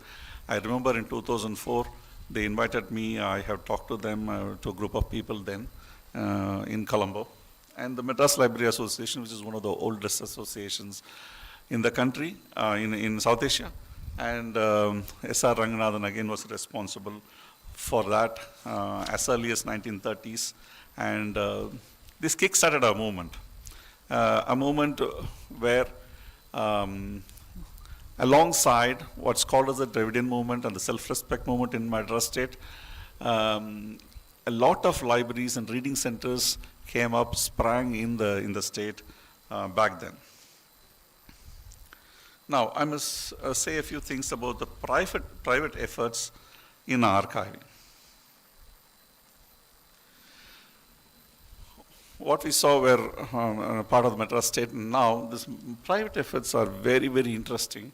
I remember in 2004, they invited me. I have talked to them, to a group of people then in Colombo. And the Madras Library Association, which is one of the oldest associations in the country, in South Asia. And S.R. Ranganathan again was responsible for that as early as 1930s. And this kick-started a movement where alongside what's called as the Dravidian movement and the self-respect movement in Madras state, a lot of libraries and reading centers came up, sprang in the state back then. Now, I must say a few things about the private efforts in archiving. What we saw were part of the Madras state, and now these private efforts are very, very interesting.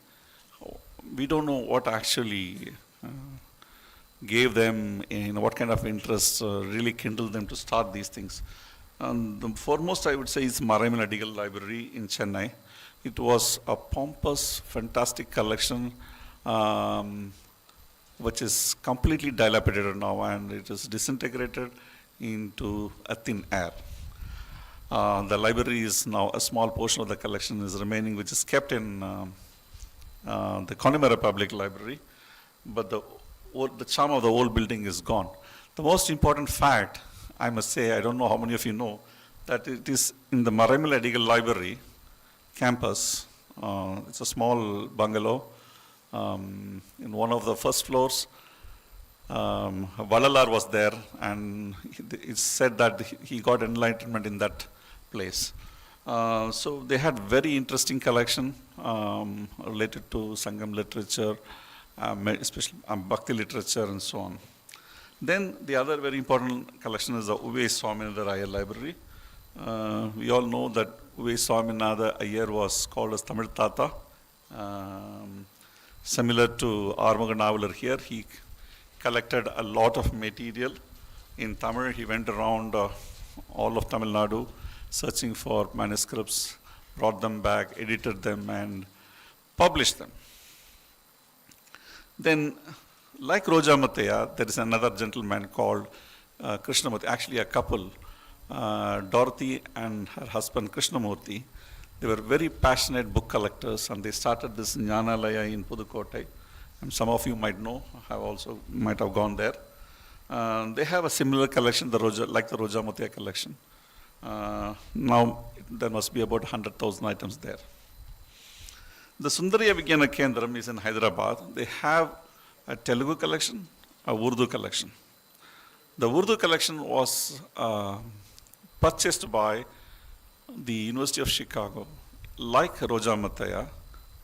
We don't know what actually gave them, what kind of interest really kindled them to start these things. The foremost, I would say, is Maraimal Adigal Library in Chennai. It was a pompous, fantastic collection, which is completely dilapidated now, and it is disintegrated into a thin air. The library is now, a small portion of the collection is remaining, which is kept in the Connemara Public Library, but the charm of the old building is gone. The most important fact, I must say, I don't know how many of you know, that it is in the Maraimal Adigal Library campus. It's a small bungalow in one of the first floors. Valalar was there, and it's said that he got enlightenment in that place. So they had very interesting collection related to Sangam literature, especially Bhakti literature and so on. Then the other very important collection is the Uve Swaminatha Iyer Library. We all know that Uve Swaminatha Iyer was called as Tamil Tata. Similar to Armuga Navalar here, he collected a lot of material in Tamil. He went around all of Tamil Nadu searching for manuscripts, brought them back, edited them, and published them. Then, like Roja Muttaya, there is another gentleman called Krishnamurti, actually a couple, Dorothy and her husband Krishnamurti. They were very passionate book collectors, and they started this Jnanalaya in Pudukkottai. And some of you might know, might have gone there. They have a similar collection, like the Roja Muttaya collection. Now there must be about 100,000 items there. The Sundariya Vigyana Kendram is in Hyderabad. They have a Telugu collection, a Urdu collection. The Urdu collection was purchased by the University of Chicago, like Roja Mataya,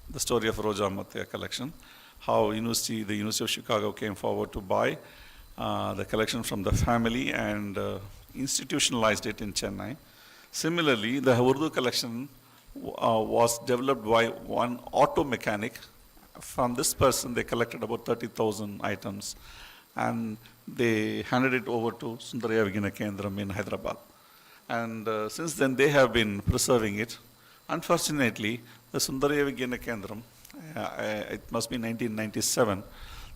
the story of Roja Mataya collection, how the University of Chicago came forward to buy the collection from the family and institutionalized it in Chennai. Similarly, the Urdu collection was developed by one auto mechanic. From this person, they collected about 30,000 items, and they handed it over to Sundariya Vigyana Kendram in Hyderabad. And since then, they have been preserving it. Unfortunately, the Sundariya Vigyana Kendram, it must be 1997,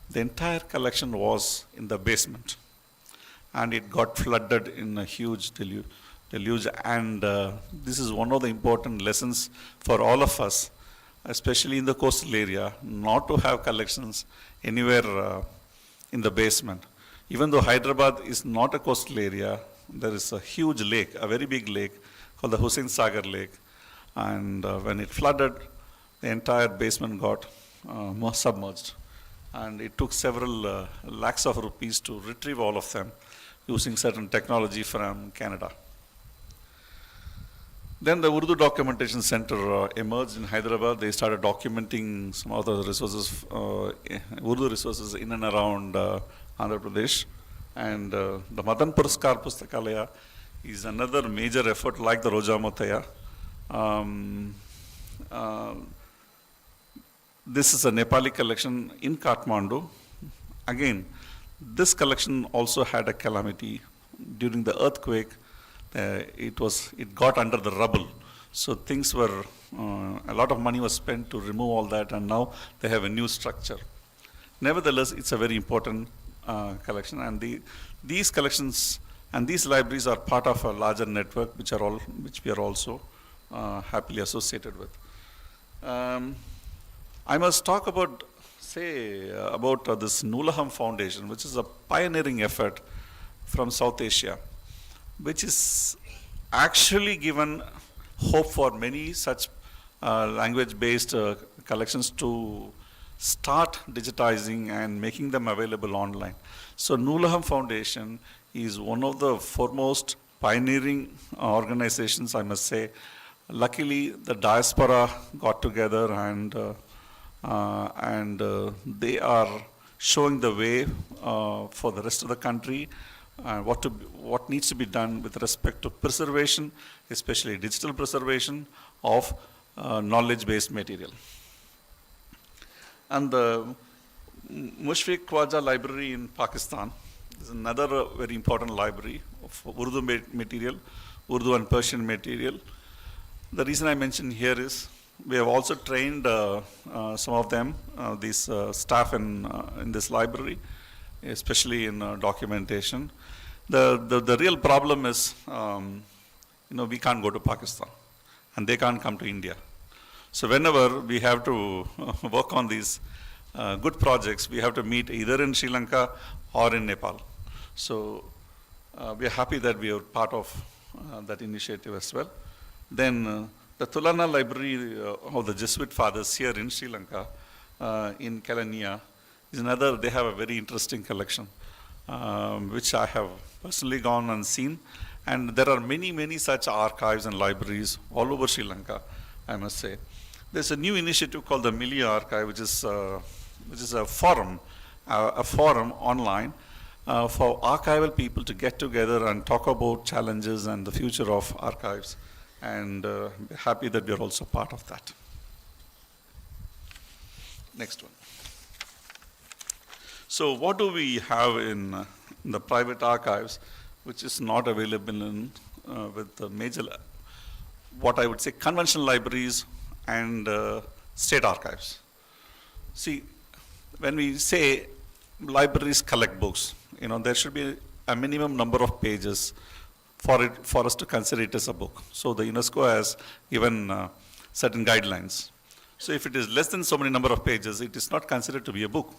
the entire collection was in the basement, and it got flooded in a huge deluge. And this is one of the important lessons for all of us, especially in the coastal area, not to have collections anywhere in the basement. Even though Hyderabad is not a coastal area, there is a huge lake, a very big lake called the Hussain Sagar Lake. And when it flooded, the entire basement got submerged. And it took several lakhs of rupees to retrieve all of them using certain technology from Canada. Then the Urdu Documentation Center emerged in Hyderabad. They started documenting some of the resources, Urdu resources in and around Andhra Pradesh. And the Madan Puraskar Pustakalaya is another major effort like the Roja Mataya. This is a Nepali collection in Kathmandu. Again, this collection also had a calamity. During the earthquake, it got under the rubble. So things were, a lot of money was spent to remove all that, and now they have a new structure. Nevertheless, it's a very important collection, and these collections and these libraries are part of a larger network which we are also happily associated with. I must talk about this Noolaham Foundation, which is a pioneering effort from South Asia, which is actually given hope for many such language-based collections to start digitizing and making them available online. So Noolaham Foundation is one of the foremost pioneering organizations, I must say. Luckily, the diaspora got together and they are showing the way for the rest of the country, what needs to be done with respect to preservation, especially digital preservation of knowledge-based material. And the Mushfiq Khwaja Library in Pakistan is another very important library of Urdu material, Urdu and Persian material. The reason I mention here is we have also trained some of them, these staff in this library, especially in documentation. The real problem is, we can't go to Pakistan, and they can't come to India. So whenever we have to work on these good projects, we have to meet either in Sri Lanka or in Nepal. So we are happy that we are part of that initiative as well. Then the Tulana Library of the Jesuit Fathers here in Sri Lanka, in Kelaniya, is another. They have a very interesting collection, which I have personally gone and seen. And there are many such archives and libraries all over Sri Lanka, I must say. There's a new initiative called the Milli Archive, which is a forum online for archival people to get together and talk about challenges and the future of archives. And we're happy that we're also part of that. Next one. So what do we have in the private archives, which is not available with the major, what I would say, conventional libraries and state archives? See, when we say libraries collect books, there should be a minimum number of pages for us to consider it as a book. So the UNESCO has given certain guidelines. So if it is less than so many number of pages, it is not considered to be a book.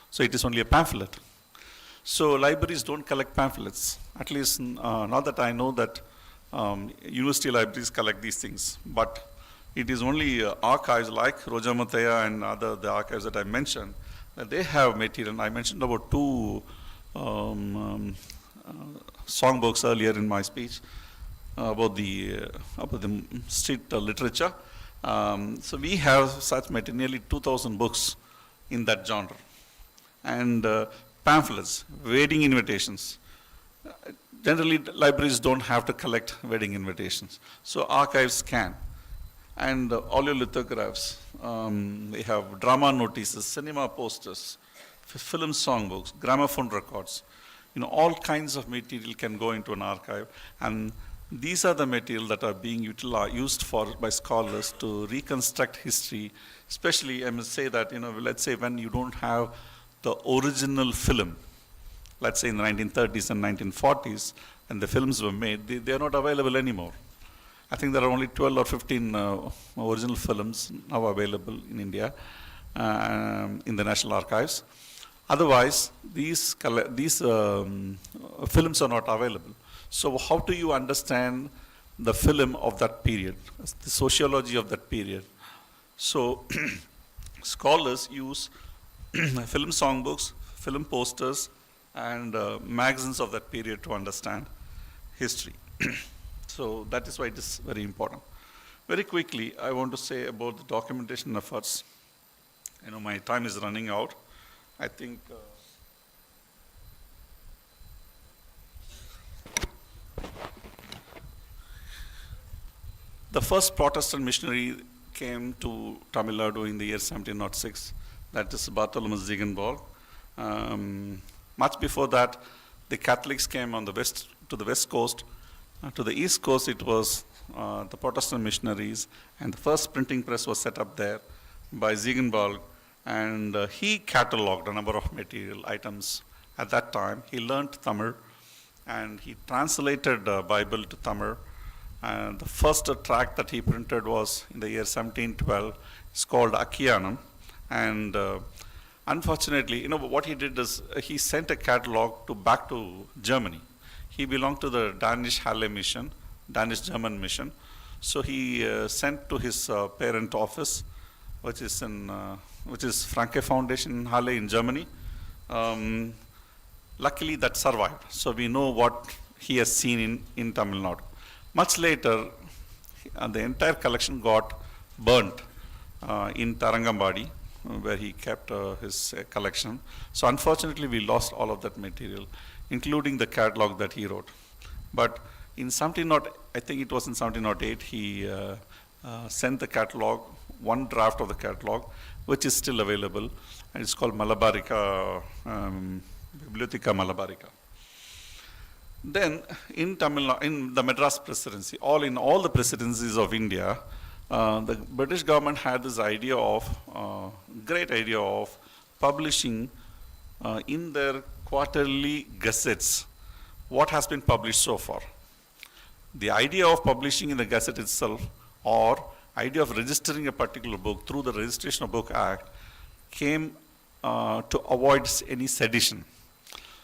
So it is only a pamphlet. So libraries don't collect pamphlets. At least not that I know that university libraries collect these things, but it is only archives like Rojamataya and the archives that I mentioned, that they have material. I mentioned about two songbooks earlier in my speech about the street literature. So we have such material, nearly 2,000 books in that genre. And pamphlets, wedding invitations. Generally, libraries don't have to collect wedding invitations, so archives can. And oleolithographs, we have drama notices, cinema posters, film songbooks, gramophone records. All kinds of material can go into an archive, and these are the material that are being used by scholars to reconstruct history. Especially, I must say that, let's say when you don't have the original film, let's say in the 1930s and 1940s, when the films were made, they are not available anymore. I think there are only 12 or 15 original films now available in India in the National Archives. Otherwise, these films are not available. So how do you understand the film of that period, the sociology of that period? So scholars use film songbooks, film posters, and magazines of that period to understand history. So that is why it is very important. Very quickly, I want to say about the documentation efforts. My time is running out. I think the first Protestant missionary came to Tamil Nadu in the year 1706. That is Bartholomew Ziegenbalg. Much before that, the Catholics came on to the west coast. To the east coast, it was the Protestant missionaries, and the first printing press was set up there by Ziegenbalg, and he catalogued a number of material items. At that time, he learned Tamil, and he translated the Bible to Tamil. And the first tract that he printed was in the year 1712. It's called Akiyanam, and unfortunately, what he did is he sent a catalog back to Germany. He belonged to the Danish Halle mission, Danish German mission. So he sent to his parent office, which is Franke Foundation in Halle in Germany. Luckily, that survived. So we know what he has seen in Tamil Nadu. Much later, the entire collection got burnt in Tarangambadi, where he kept his collection. So unfortunately, we lost all of that material, including the catalog that he wrote. But in 1708, I think it was in 1708, he sent the catalog, one draft of the catalog, which is still available, and it's called Malabarica, Bibliotheca Malabarica. Then in Tamil Nadu, in the Madras presidency, in all the presidencies of India, the British government had this idea great idea of publishing in their quarterly gazettes what has been published so far. The idea of publishing in the gazette itself, or idea of registering a particular book through the Registration of Book Act, came to avoid any sedition.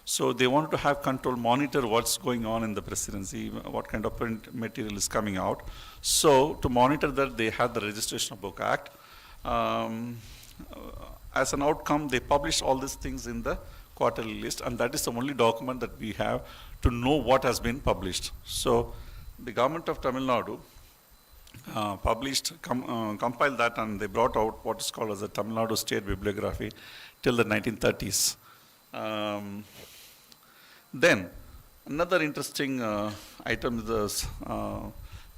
So they wanted to have control, monitor what's going on in the presidency, what kind of print material is coming out. So to monitor that, they had the Registration of Book Act. As an outcome, they published all these things in the quarterly list, and that is the only document that we have to know what has been published. So the government of Tamil Nadu compiled that, and they brought out what is called as the Tamil Nadu State Bibliography till the 1930s. Then another interesting item is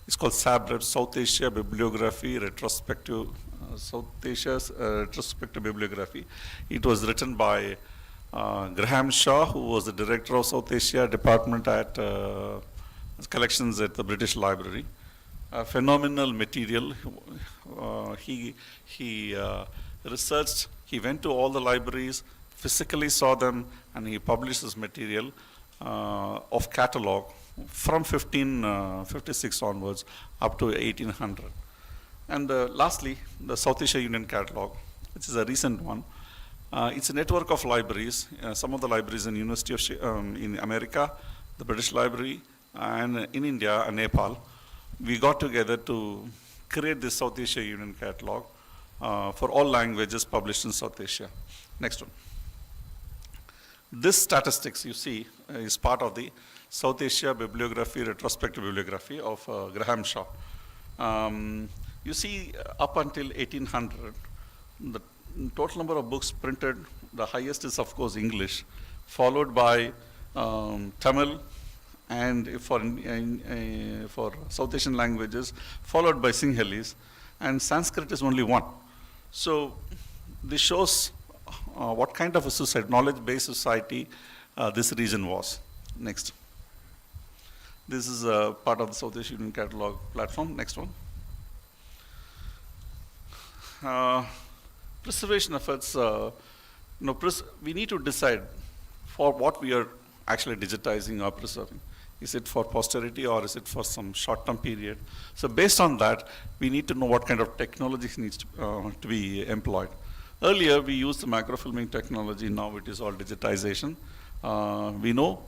it's called SABREP, South Asia Bibliography Retrospective, South Asia's Retrospective Bibliography. It was written by Graham Shaw, who was the director of South Asia Department at Collections at the British Library. Phenomenal material. He researched, he went to all the libraries, physically saw them, and he published this material of catalog from 1556 onwards up to 1800. And lastly, the South Asia Union Catalog, which is a recent one. It's a network of libraries, some of the libraries in University of in America, the British Library, and in India and Nepal, we got together to create this South Asia Union Catalog for all languages published in South Asia. Next one. This statistics you see is part of the South Asia Bibliography, Retrospective Bibliography of Graham Shaw. You see up until 1800, the total number of books printed, the highest is of course English, followed by Tamil, and for South Asian languages, followed by Sinhalese, and Sanskrit is only one. So this shows what kind of a society, knowledge-based society this region was. Next. This is part of the South Asian Union Catalog platform. Next one. Preservation efforts, we need to decide for what we are actually digitizing or preserving. Is it for posterity or is it for some short-term period? So based on that, we need to know what kind of technology needs to be employed. Earlier, we used the microfilming technology. Now it is all digitization. We know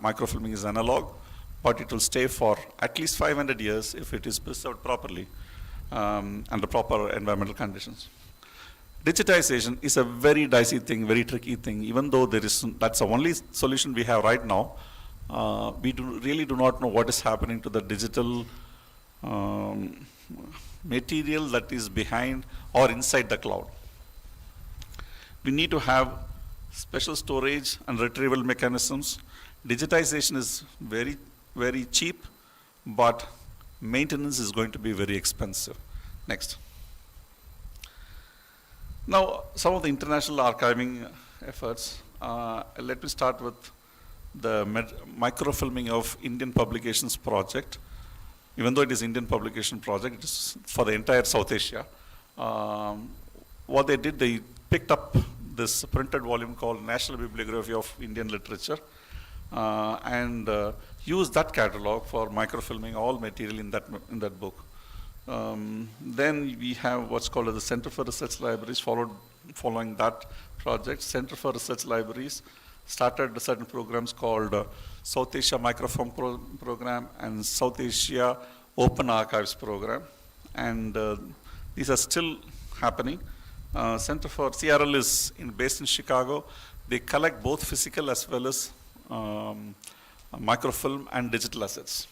microfilming is analog, but it will stay for at least 500 years if it is preserved properly under proper environmental conditions. Digitization is a very dicey thing, very tricky thing. Even though that's the only solution we have right now, we really do not know what is happening to the digital material that is behind or inside the cloud. We need to have special storage and retrieval mechanisms. Digitization is very, very cheap, but maintenance is going to be very expensive. Next. Now, some of the international archiving efforts. Let me start with the microfilming of Indian Publications Project. Even though it is Indian Publication Project, it is for the entire South Asia. What they did, they picked up this printed volume called National Bibliography of Indian Literature and used that catalog for microfilming all material in that book. Then we have what's called the Center for Research Libraries. Following that project, Center for Research Libraries started certain programs called South Asia Microfilm Program and South Asia Open Archives Program, and these are still happening. Center for CRL is based in Chicago. They collect both physical as well as microfilm and digital assets.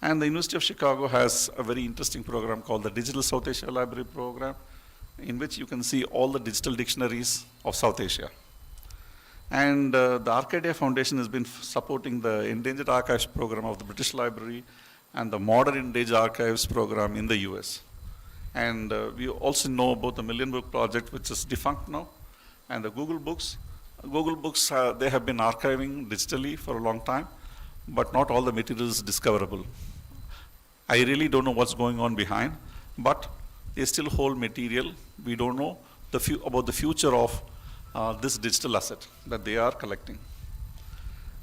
And the University of Chicago has a very interesting program called the Digital South Asia Library Program, in which you can see all the digital dictionaries of South Asia. And the Arcadia Foundation has been supporting the Endangered Archives Program of the British Library and the Modern Endangered Archives Program in the US. And we also know about the Million Book Project, which is defunct now, and the Google Books. Google Books, they have been archiving digitally for a long time, but not all the material is discoverable. I really don't know what's going on behind, but they still hold material. We don't know about the future of this digital asset that they are collecting.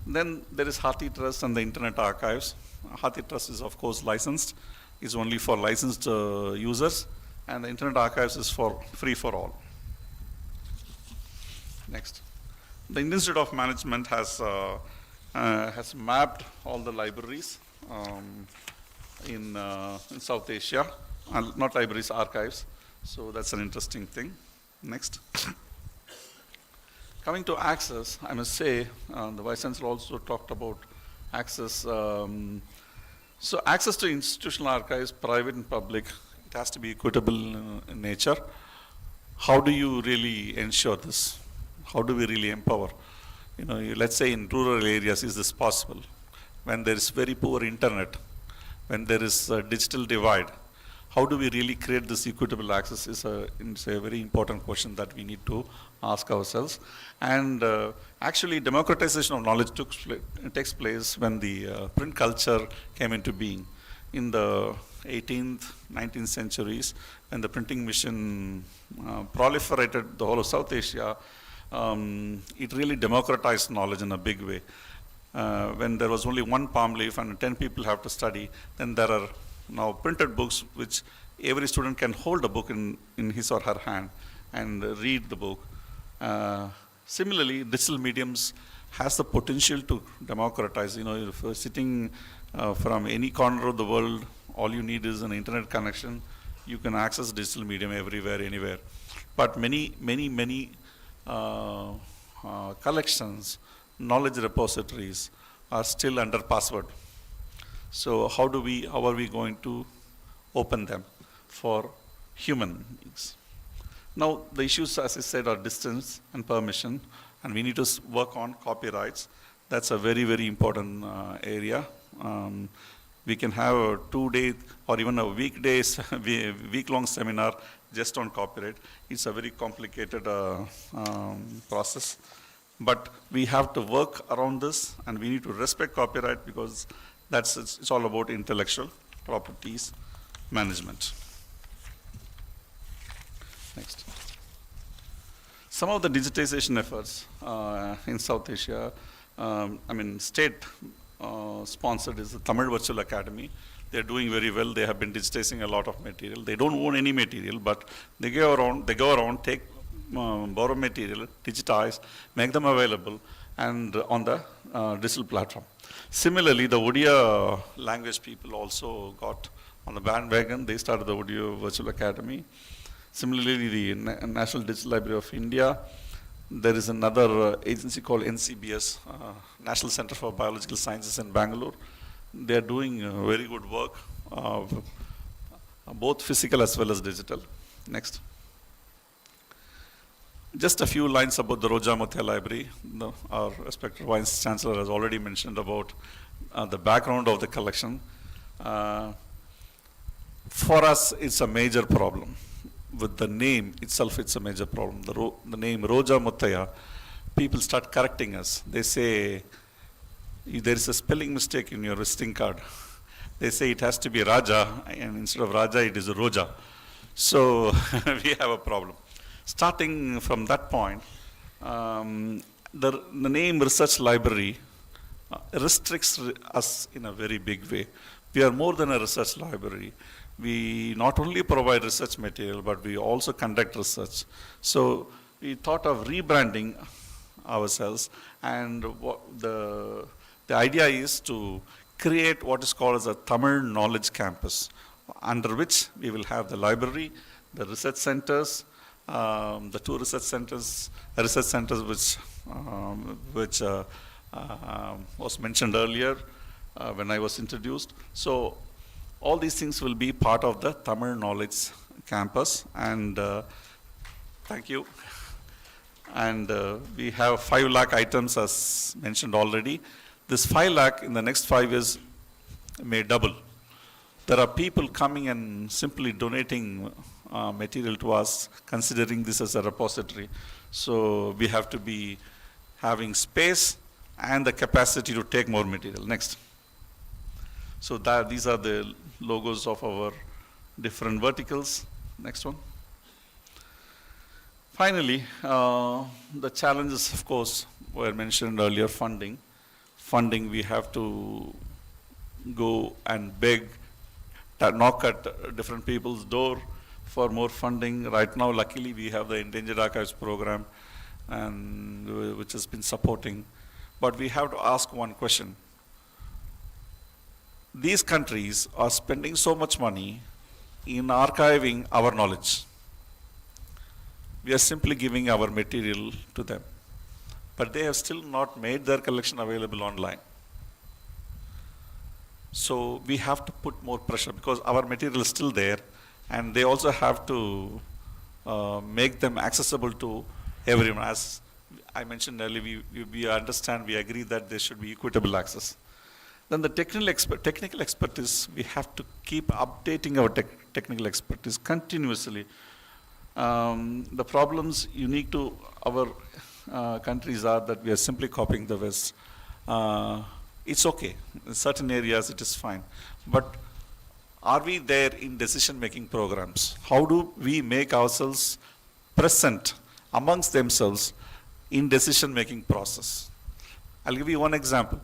Then there is Hathi Trust and the Internet Archives. Hathi Trust is of course licensed. It's only for licensed users, and the Internet Archives is for free for all. Next. The Indian Institute of Management has mapped all the libraries in South Asia, not libraries, archives. So that's an interesting thing. Next. Coming to access, I must say, the Vice Chancellor also talked about access. So access to institutional archives, private and public, it has to be equitable in nature. How do you really ensure this? How do we really empower? Let's say in rural areas, is this possible? When there is very poor internet, when there is a digital divide, how do we really create this equitable access is a very important question that we need to ask ourselves. And actually, democratization of knowledge takes place when the print culture came into being. In the 18th, 19th centuries, when the printing machine proliferated the whole of South Asia, it really democratized knowledge in a big way. When there was only one palm leaf and 10 people have to study, then there are now printed books which every student can hold a book in his or her hand and read the book. Similarly, digital mediums has the potential to democratize. You know, if you're sitting from any corner of the world, all you need is an internet connection. You can access digital medium everywhere, anywhere. But many collections, knowledge repositories are still under password. So how are we going to open them for human beings? Now, the issues, as I said, are distance and permission, and we need to work on copyrights. That's a very, very important area. We can have a 2-day or even a week-long seminar just on copyright. It's a very complicated process. But we have to work around this, and we need to respect copyright because it's all about intellectual properties management. Next. Some of the digitization efforts in South Asia, state sponsored is the Tamil Virtual Academy. They're doing very well. They have been digitizing a lot of material. They don't own any material, but they go around, take, borrow material, digitize, make them available, and on the digital platform. Similarly, the Odia language people also got on the bandwagon. They started the Odia Virtual Academy. Similarly, the National Digital Library of India, there is another agency called NCBS, National Center for Biological Sciences in Bangalore. They are doing very good work, both physical as well as digital. Next. Just a few lines about the Roja Muthiah Library. Our respected Vice Chancellor has already mentioned about the background of the collection. For us, it's a major problem. With the name itself, it's a major problem. The name Roja Muthiah, people start correcting us. They say, there is a spelling mistake in your visiting card. They say it has to be Raja, and instead of Raja, it is Roja. So we have a problem. Starting from that point, the name Research Library restricts us in a very big way. We are more than a research library. We not only provide research material, but we also conduct research. So we thought of rebranding ourselves, and the idea is to create what is called as a Tamil Knowledge Campus, under which we will have the library, the research centers, the two research centers which was mentioned earlier when I was introduced. So all these things will be part of the Tamil Knowledge Campus, and thank you. And we have 5 lakh items as mentioned already. This 5 lakh in the next 5 years may double. There are people coming and simply donating material to us, considering this as a repository. So we have to be having space and the capacity to take more material. Next. So these are the logos of our different verticals. Next one. Finally, the challenges, of course, were mentioned earlier. Funding. Funding, we have to go and beg, knock at different people's door for more funding. Right now, luckily, we have the Endangered Archives program, and which has been supporting. But we have to ask one question. These countries are spending so much money in archiving our knowledge. We are simply giving our material to them. But they have still not made their collection available online. So we have to put more pressure, because our material is still there, and they also have to make them accessible to everyone. As I mentioned earlier, we understand, we agree that there should be equitable access. Then the technical expertise, we have to keep updating our technical expertise continuously. The problems unique to our countries are that we are simply copying the West. It's okay. In certain areas it is fine. But are we there in decision-making programs? How do we make ourselves present amongst themselves in decision-making process? I'll give you one example.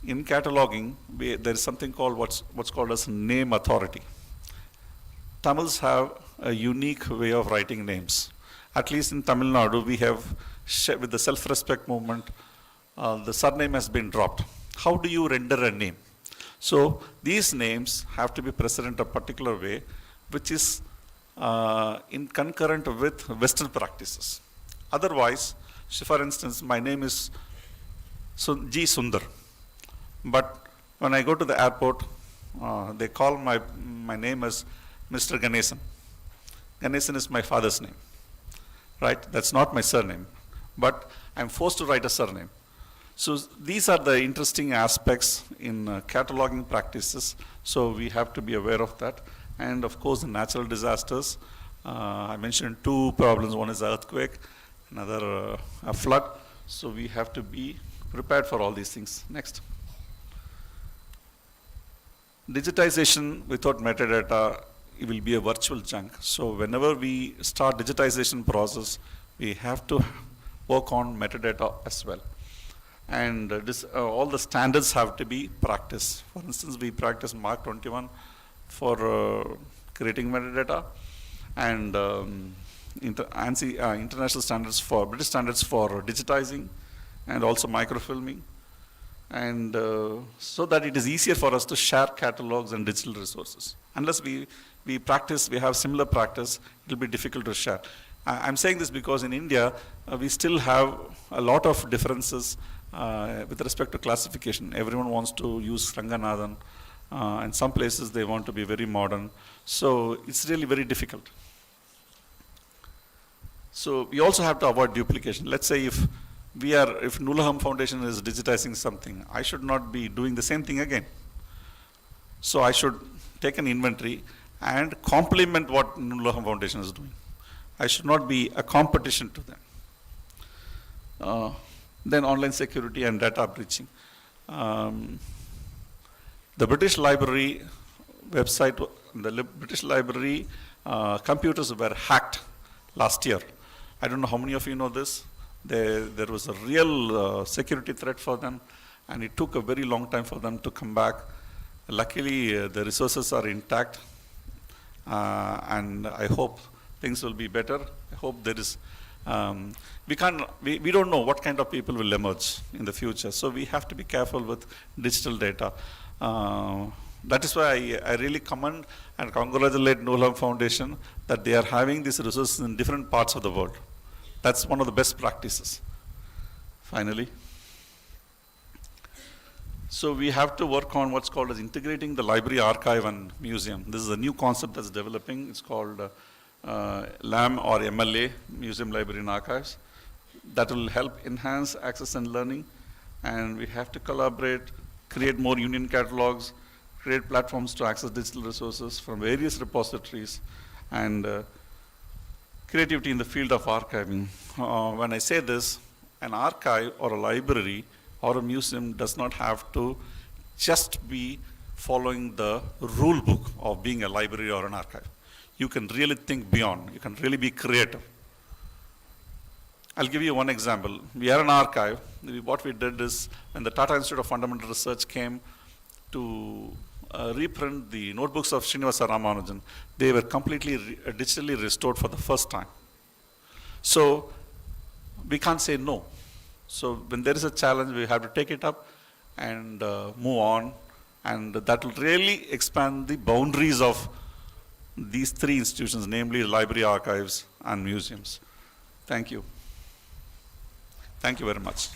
In cataloging, there is something called what's called as name authority. Tamils have a unique way of writing names. At least in Tamil Nadu, we have with the self-respect movement, the surname has been dropped. How do you render a name? So these names have to be presented in a particular way, which is in concurrent with Western practices. Otherwise, so for instance, my name is G. Sundar, but when I go to the airport, they call my name as Mr. Ganesan. Ganesan is my father's name, right? That's not my surname, but I'm forced to write a surname. So these are the interesting aspects in cataloging practices. So we have to be aware of that. And of course, the natural disasters. I mentioned two problems. One is earthquake, another a flood. So we have to be prepared for all these things. Next. Digitization without metadata, it will be a virtual junk. So whenever we start digitization process, we have to work on metadata as well. And all the standards have to be practiced. For instance, we practice Mark 21 for creating metadata, and international standards for British standards for digitizing, and also microfilming, and so that it is easier for us to share catalogs and digital resources. Unless we practice, we have similar practice, it will be difficult to share. I'm saying this because in India, we still have a lot of differences with respect to classification. Everyone wants to use Ranganathan, and some places they want to be very modern. So it's really very difficult. So we also have to avoid duplication. Let's say if Nullaham Foundation is digitizing something, I should not be doing the same thing again. So I should take an inventory and complement what Nullaham Foundation is doing. I should not be a competition to them. Then online security and data breaching. The British Library website, the British Library computers were hacked last year. I don't know how many of you know this. There was a real security threat for them, and it took a very long time for them to come back. Luckily, the resources are intact, and I hope things will be better. I hope there is, we don't know what kind of people will emerge in the future, so we have to be careful with digital data. That is why I really commend and congratulate Nullaham Foundation that they are having these resources in different parts of the world. That's one of the best practices. Finally, so we have to work on what's called as integrating the library, archive, and museum. This is a new concept that's developing. It's called LAM or MLA, Museum, Library, and Archives. That will help enhance access and learning. And we have to collaborate, create more union catalogs, create platforms to access digital resources from various repositories, and creativity in the field of archiving. When I say this, an archive or a library or a museum does not have to just be following the rule book of being a library or an archive. You can really think beyond. You can really be creative. I'll give you one example. We are an archive. What we did is, when the Tata Institute of Fundamental Research came to reprint the notebooks of Srinivasa Ramanujan, they were completely digitally restored for the first time. So we can't say no. So when there is a challenge, we have to take it up and move on, and that will really expand the boundaries of these three institutions, namely library, archives, and museums. Thank you. Thank you very much.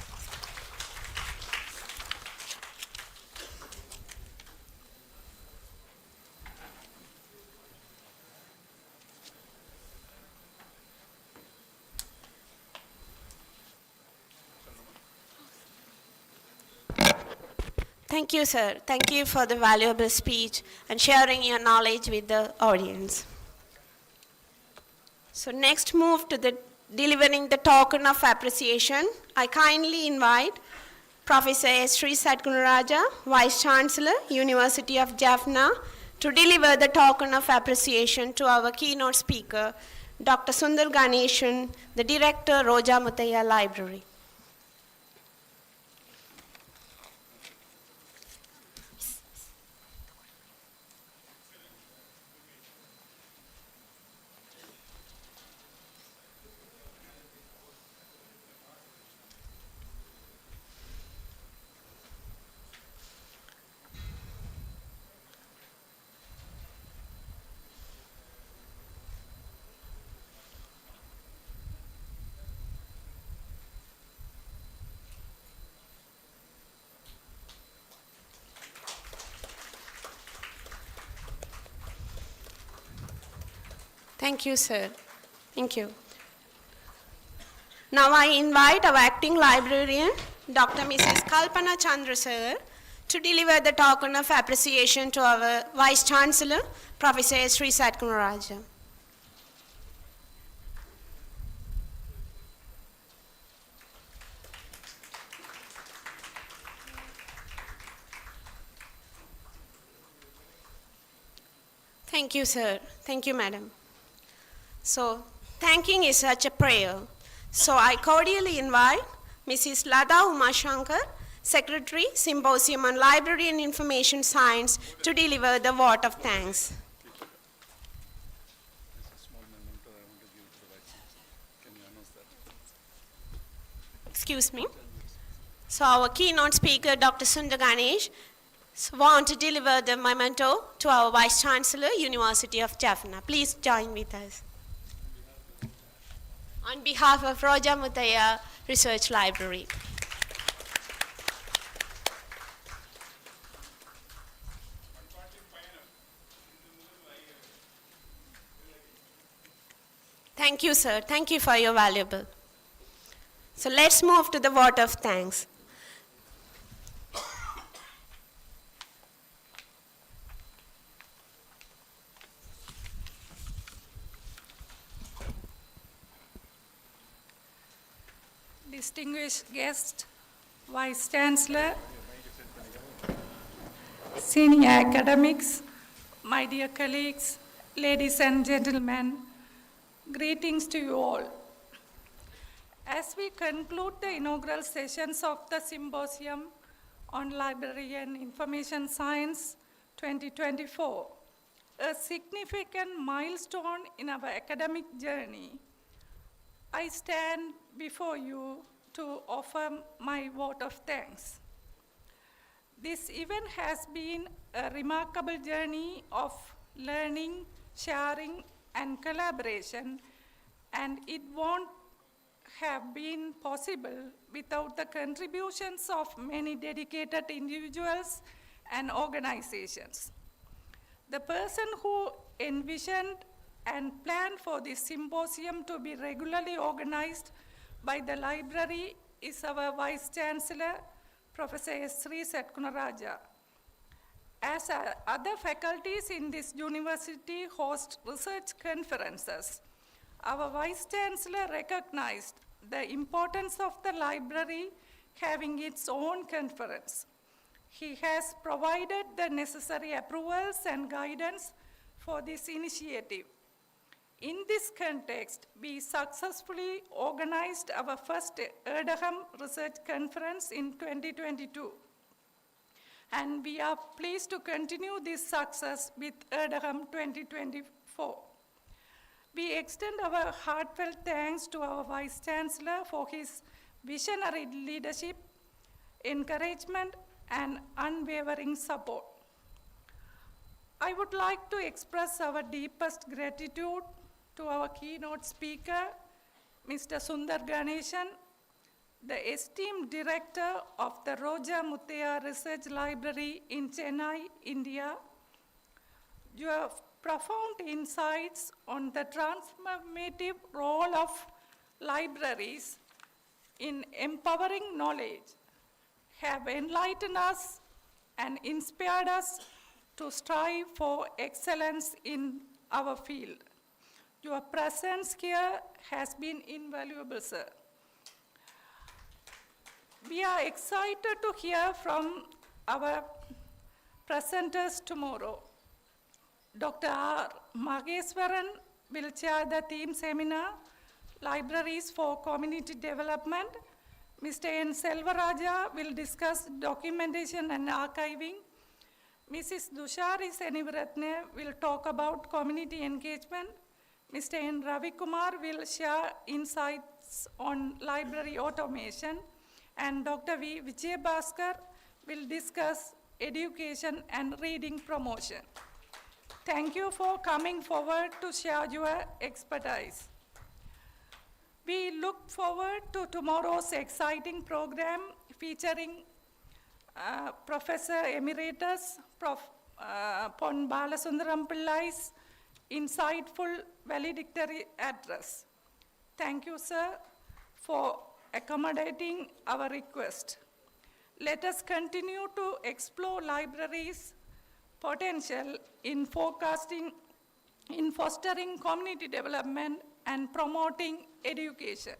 Thank you, sir. Thank you for the valuable speech and sharing your knowledge with the audience. So next move to the delivering the token of appreciation. I kindly invite Professor S. Sri Sadgunaraja, Vice Chancellor, University of Jaffna, to deliver the token of appreciation to our keynote speaker, Dr. Sundar Ganeshan, the Director, Roja Muthaiya Library. Thank you, sir. Thank you. Now I invite our acting librarian, Dr. Mrs. Kalpana Chandra sir, to deliver the token of appreciation to our Vice Chancellor, Professor Sri Satkunaraja. Thank you, sir. Thank you, madam. So, thanking is such a prayer. So, I cordially invite Mrs. Lada Umashankar, Secretary, Symposium on Library and Information Science, to deliver the vote of thanks. Excuse me. So, our keynote speaker, Dr. Sundar Ganesh, want to deliver the memento to our Vice Chancellor, University of Jaffna. Please join with us. On behalf of Roja Mutaya Research Library. Thank you, sir. Thank you for your valuable. So let's move to the vote of thanks. Distinguished guest, Vice Chancellor, senior academics, my dear colleagues, ladies and gentlemen, greetings to you all. As we conclude the inaugural sessions of the Symposium on Library and Information Science 2024, a significant milestone in our academic journey, I stand before you to offer my vote of thanks. This event has been a remarkable journey of learning, sharing, and collaboration, and it won't have been possible without the contributions of many dedicated individuals and organizations. The person who envisioned and planned for this symposium to be regularly organized by the library is our Vice Chancellor, Professor Sri Satkunaraja. As other faculties in this university host research conferences, our Vice Chancellor recognized the importance of the library having its own conference. He has provided the necessary approvals and guidance for this initiative. In this context, we successfully organized our first Erdeham Research Conference in 2022. And we are pleased to continue this success with Erdeham 2024. We extend our heartfelt thanks to our Vice Chancellor for his visionary leadership, encouragement, and unwavering support. I would like to express our deepest gratitude to our keynote speaker, Mr. Sundar Ganeshan, the esteemed director of the Roja Mutaya Research Library in Chennai, India. Your profound insights on the transformative role of libraries in empowering knowledge have enlightened us and inspired us to strive for excellence in our field. Your presence here has been invaluable, sir. We are excited to hear from our presenters tomorrow. Dr. R. Mageswaran will chair the theme seminar, Libraries for Community Development. Mr. N. Selvaraja will discuss documentation and archiving. Mrs. Dushari Senivaratne will talk about community engagement. Mr. N. Ravikumar will share insights on library automation. And Dr. V. Vijayabhaskar will discuss education and reading promotion. Thank you for coming forward to share your expertise. We look forward to tomorrow's exciting program featuring Professor Emeritus Pon Balasundaram Pillai's insightful valedictory address. Thank you, sir, for accommodating our request. Let us continue to explore libraries' potential in fostering community development and promoting education.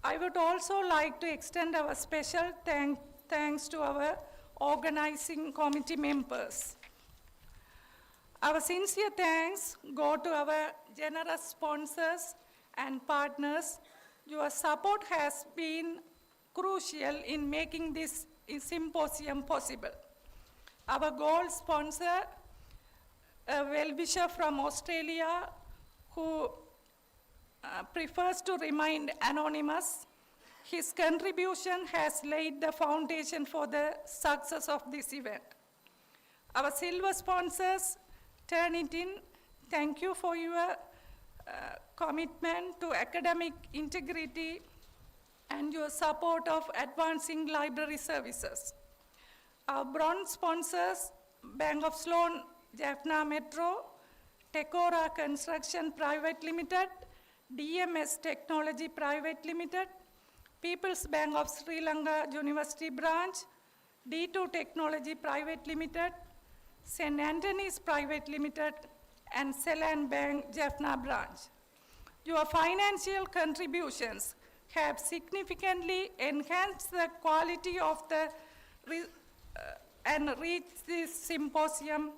I would also like to extend our special thanks to our organizing committee members. Our sincere thanks go to our generous sponsors and partners. Your support has been crucial in making this symposium possible. Our gold sponsor, a well-wisher from Australia who prefers to remain anonymous, his contribution has laid the foundation for the success of this event. Our silver sponsors, Turnitin, thank you for your commitment to academic integrity and your support of advancing library services. Our bronze sponsors, Bank of Sloan, Jaffna Metro, Tecora Construction Private Limited, DMS Technology Private Limited, People's Bank of Sri Lanka University Branch, D2 Technology Private Limited, St. Anthony's Private Limited, and Ceylon Bank Jaffna Branch. Your financial contributions have significantly enhanced the quality of the and reached this symposium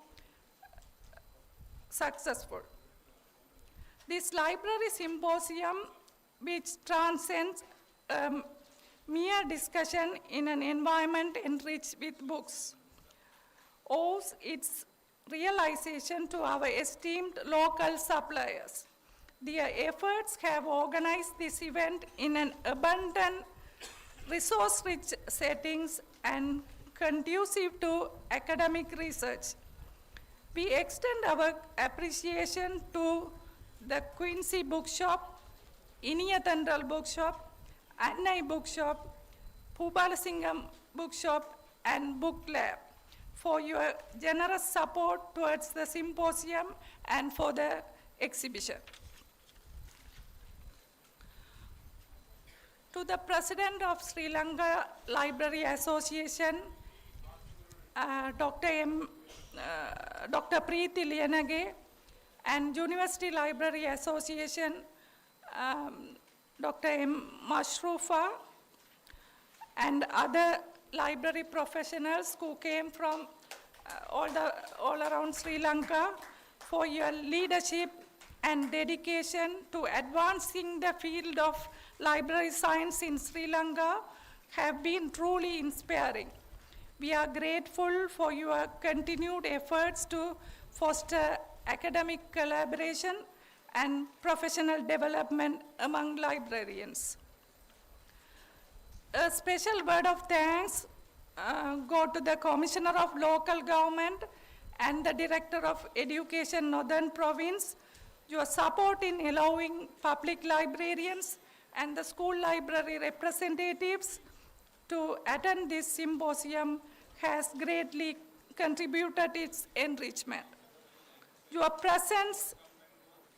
successful. This library symposium, which transcends mere discussion in an environment enriched with books, owes its realization to our esteemed local suppliers. Their efforts have organized this event in an abundant, resource-rich settings and conducive to academic research. We extend our appreciation to the Quincy Bookshop, Iniyathandral Bookshop, Annai Bookshop, Poobalasingam Bookshop, and Book Lab for your generous support towards the symposium and for the exhibition. To the President of Sri Lanka Library Association, Dr. Preeti Liyanage, and University Library Association, Dr. M. Mashrufa, and other library professionals who came from all around Sri Lanka for your leadership and dedication to advancing the field of library science in Sri Lanka have been truly inspiring. We are grateful for your continued efforts to foster academic collaboration and professional development among librarians. A special word of thanks go to the Commissioner of Local Government and the Director of Education Northern Province. Your support in allowing public librarians and the school library representatives to attend this symposium has greatly contributed its enrichment. Your presence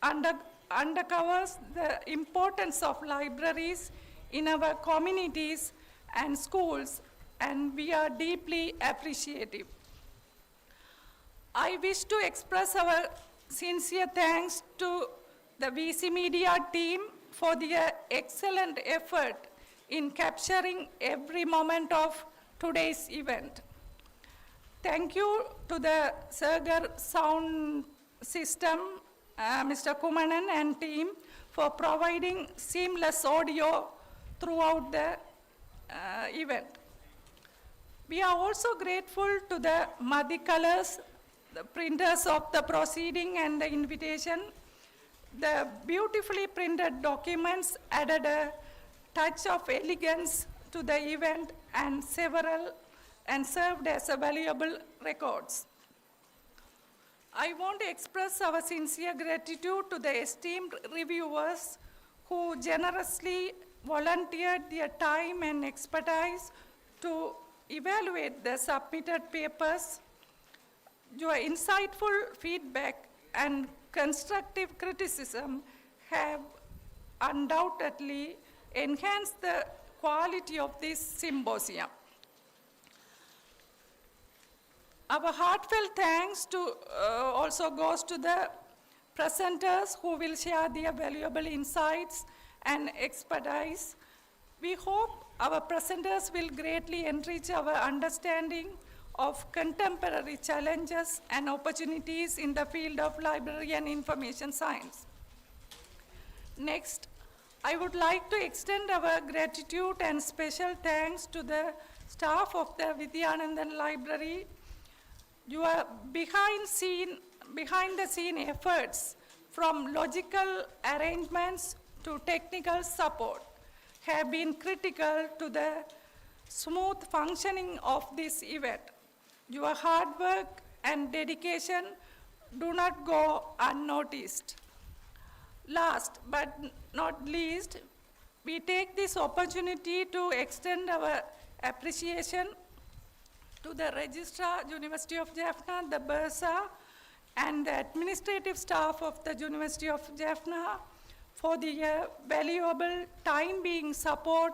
undercovers the importance of libraries in our communities and schools, and we are deeply appreciative. I wish to express our sincere thanks to the VC Media team for their excellent effort in capturing every moment of today's event. Thank you to the Sagar Sound System, Mr. Kumanan and team, for providing seamless audio throughout the event. We are also grateful to the Madhicolors, the printers of the proceeding and the invitation. The beautifully printed documents added a touch of elegance to the event and served as a valuable records. I want to express our sincere gratitude to the esteemed reviewers who generously volunteered their time and expertise to evaluate the submitted papers. Your insightful feedback and constructive criticism have undoubtedly enhanced the quality of this symposium. Our heartfelt thanks also goes to the presenters who will share their valuable insights and expertise. We hope our presenters will greatly enrich our understanding of contemporary challenges and opportunities in the field of library and information science. Next, I would like to extend our gratitude and special thanks to the staff of the Vidyanandan Library. Your behind-the-scene efforts, from logical arrangements to technical support, have been critical to the smooth functioning of this event. Your hard work and dedication do not go unnoticed. Last but not least, we take this opportunity to extend our appreciation to the Registrar, University of Jaffna, the Bursar, and the administrative staff of the University of Jaffna for the valuable time-being support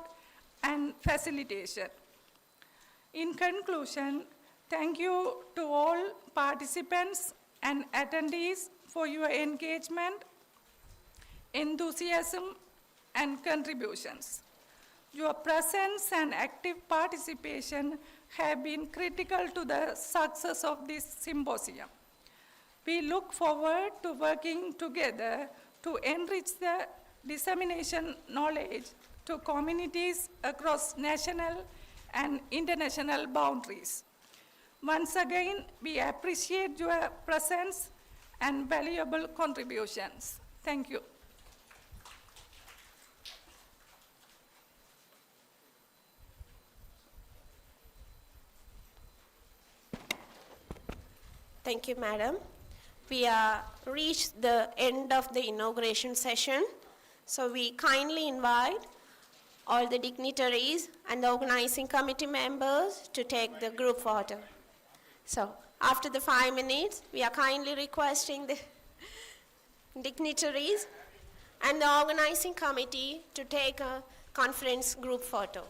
and facilitation. In conclusion, thank you to all participants and attendees for your engagement, enthusiasm, and contributions. Your presence and active participation have been critical to the success of this symposium. We look forward to working together to enrich the dissemination knowledge to communities across national and international boundaries. Once again, we appreciate your presence and valuable contributions. Thank you. Thank you, Madam. We are reached the end of the inauguration session, so we kindly invite all the dignitaries and the organizing committee members to take the group photo. So, after the 5 minutes, we are kindly requesting the dignitaries and the organizing committee to take a conference group photo.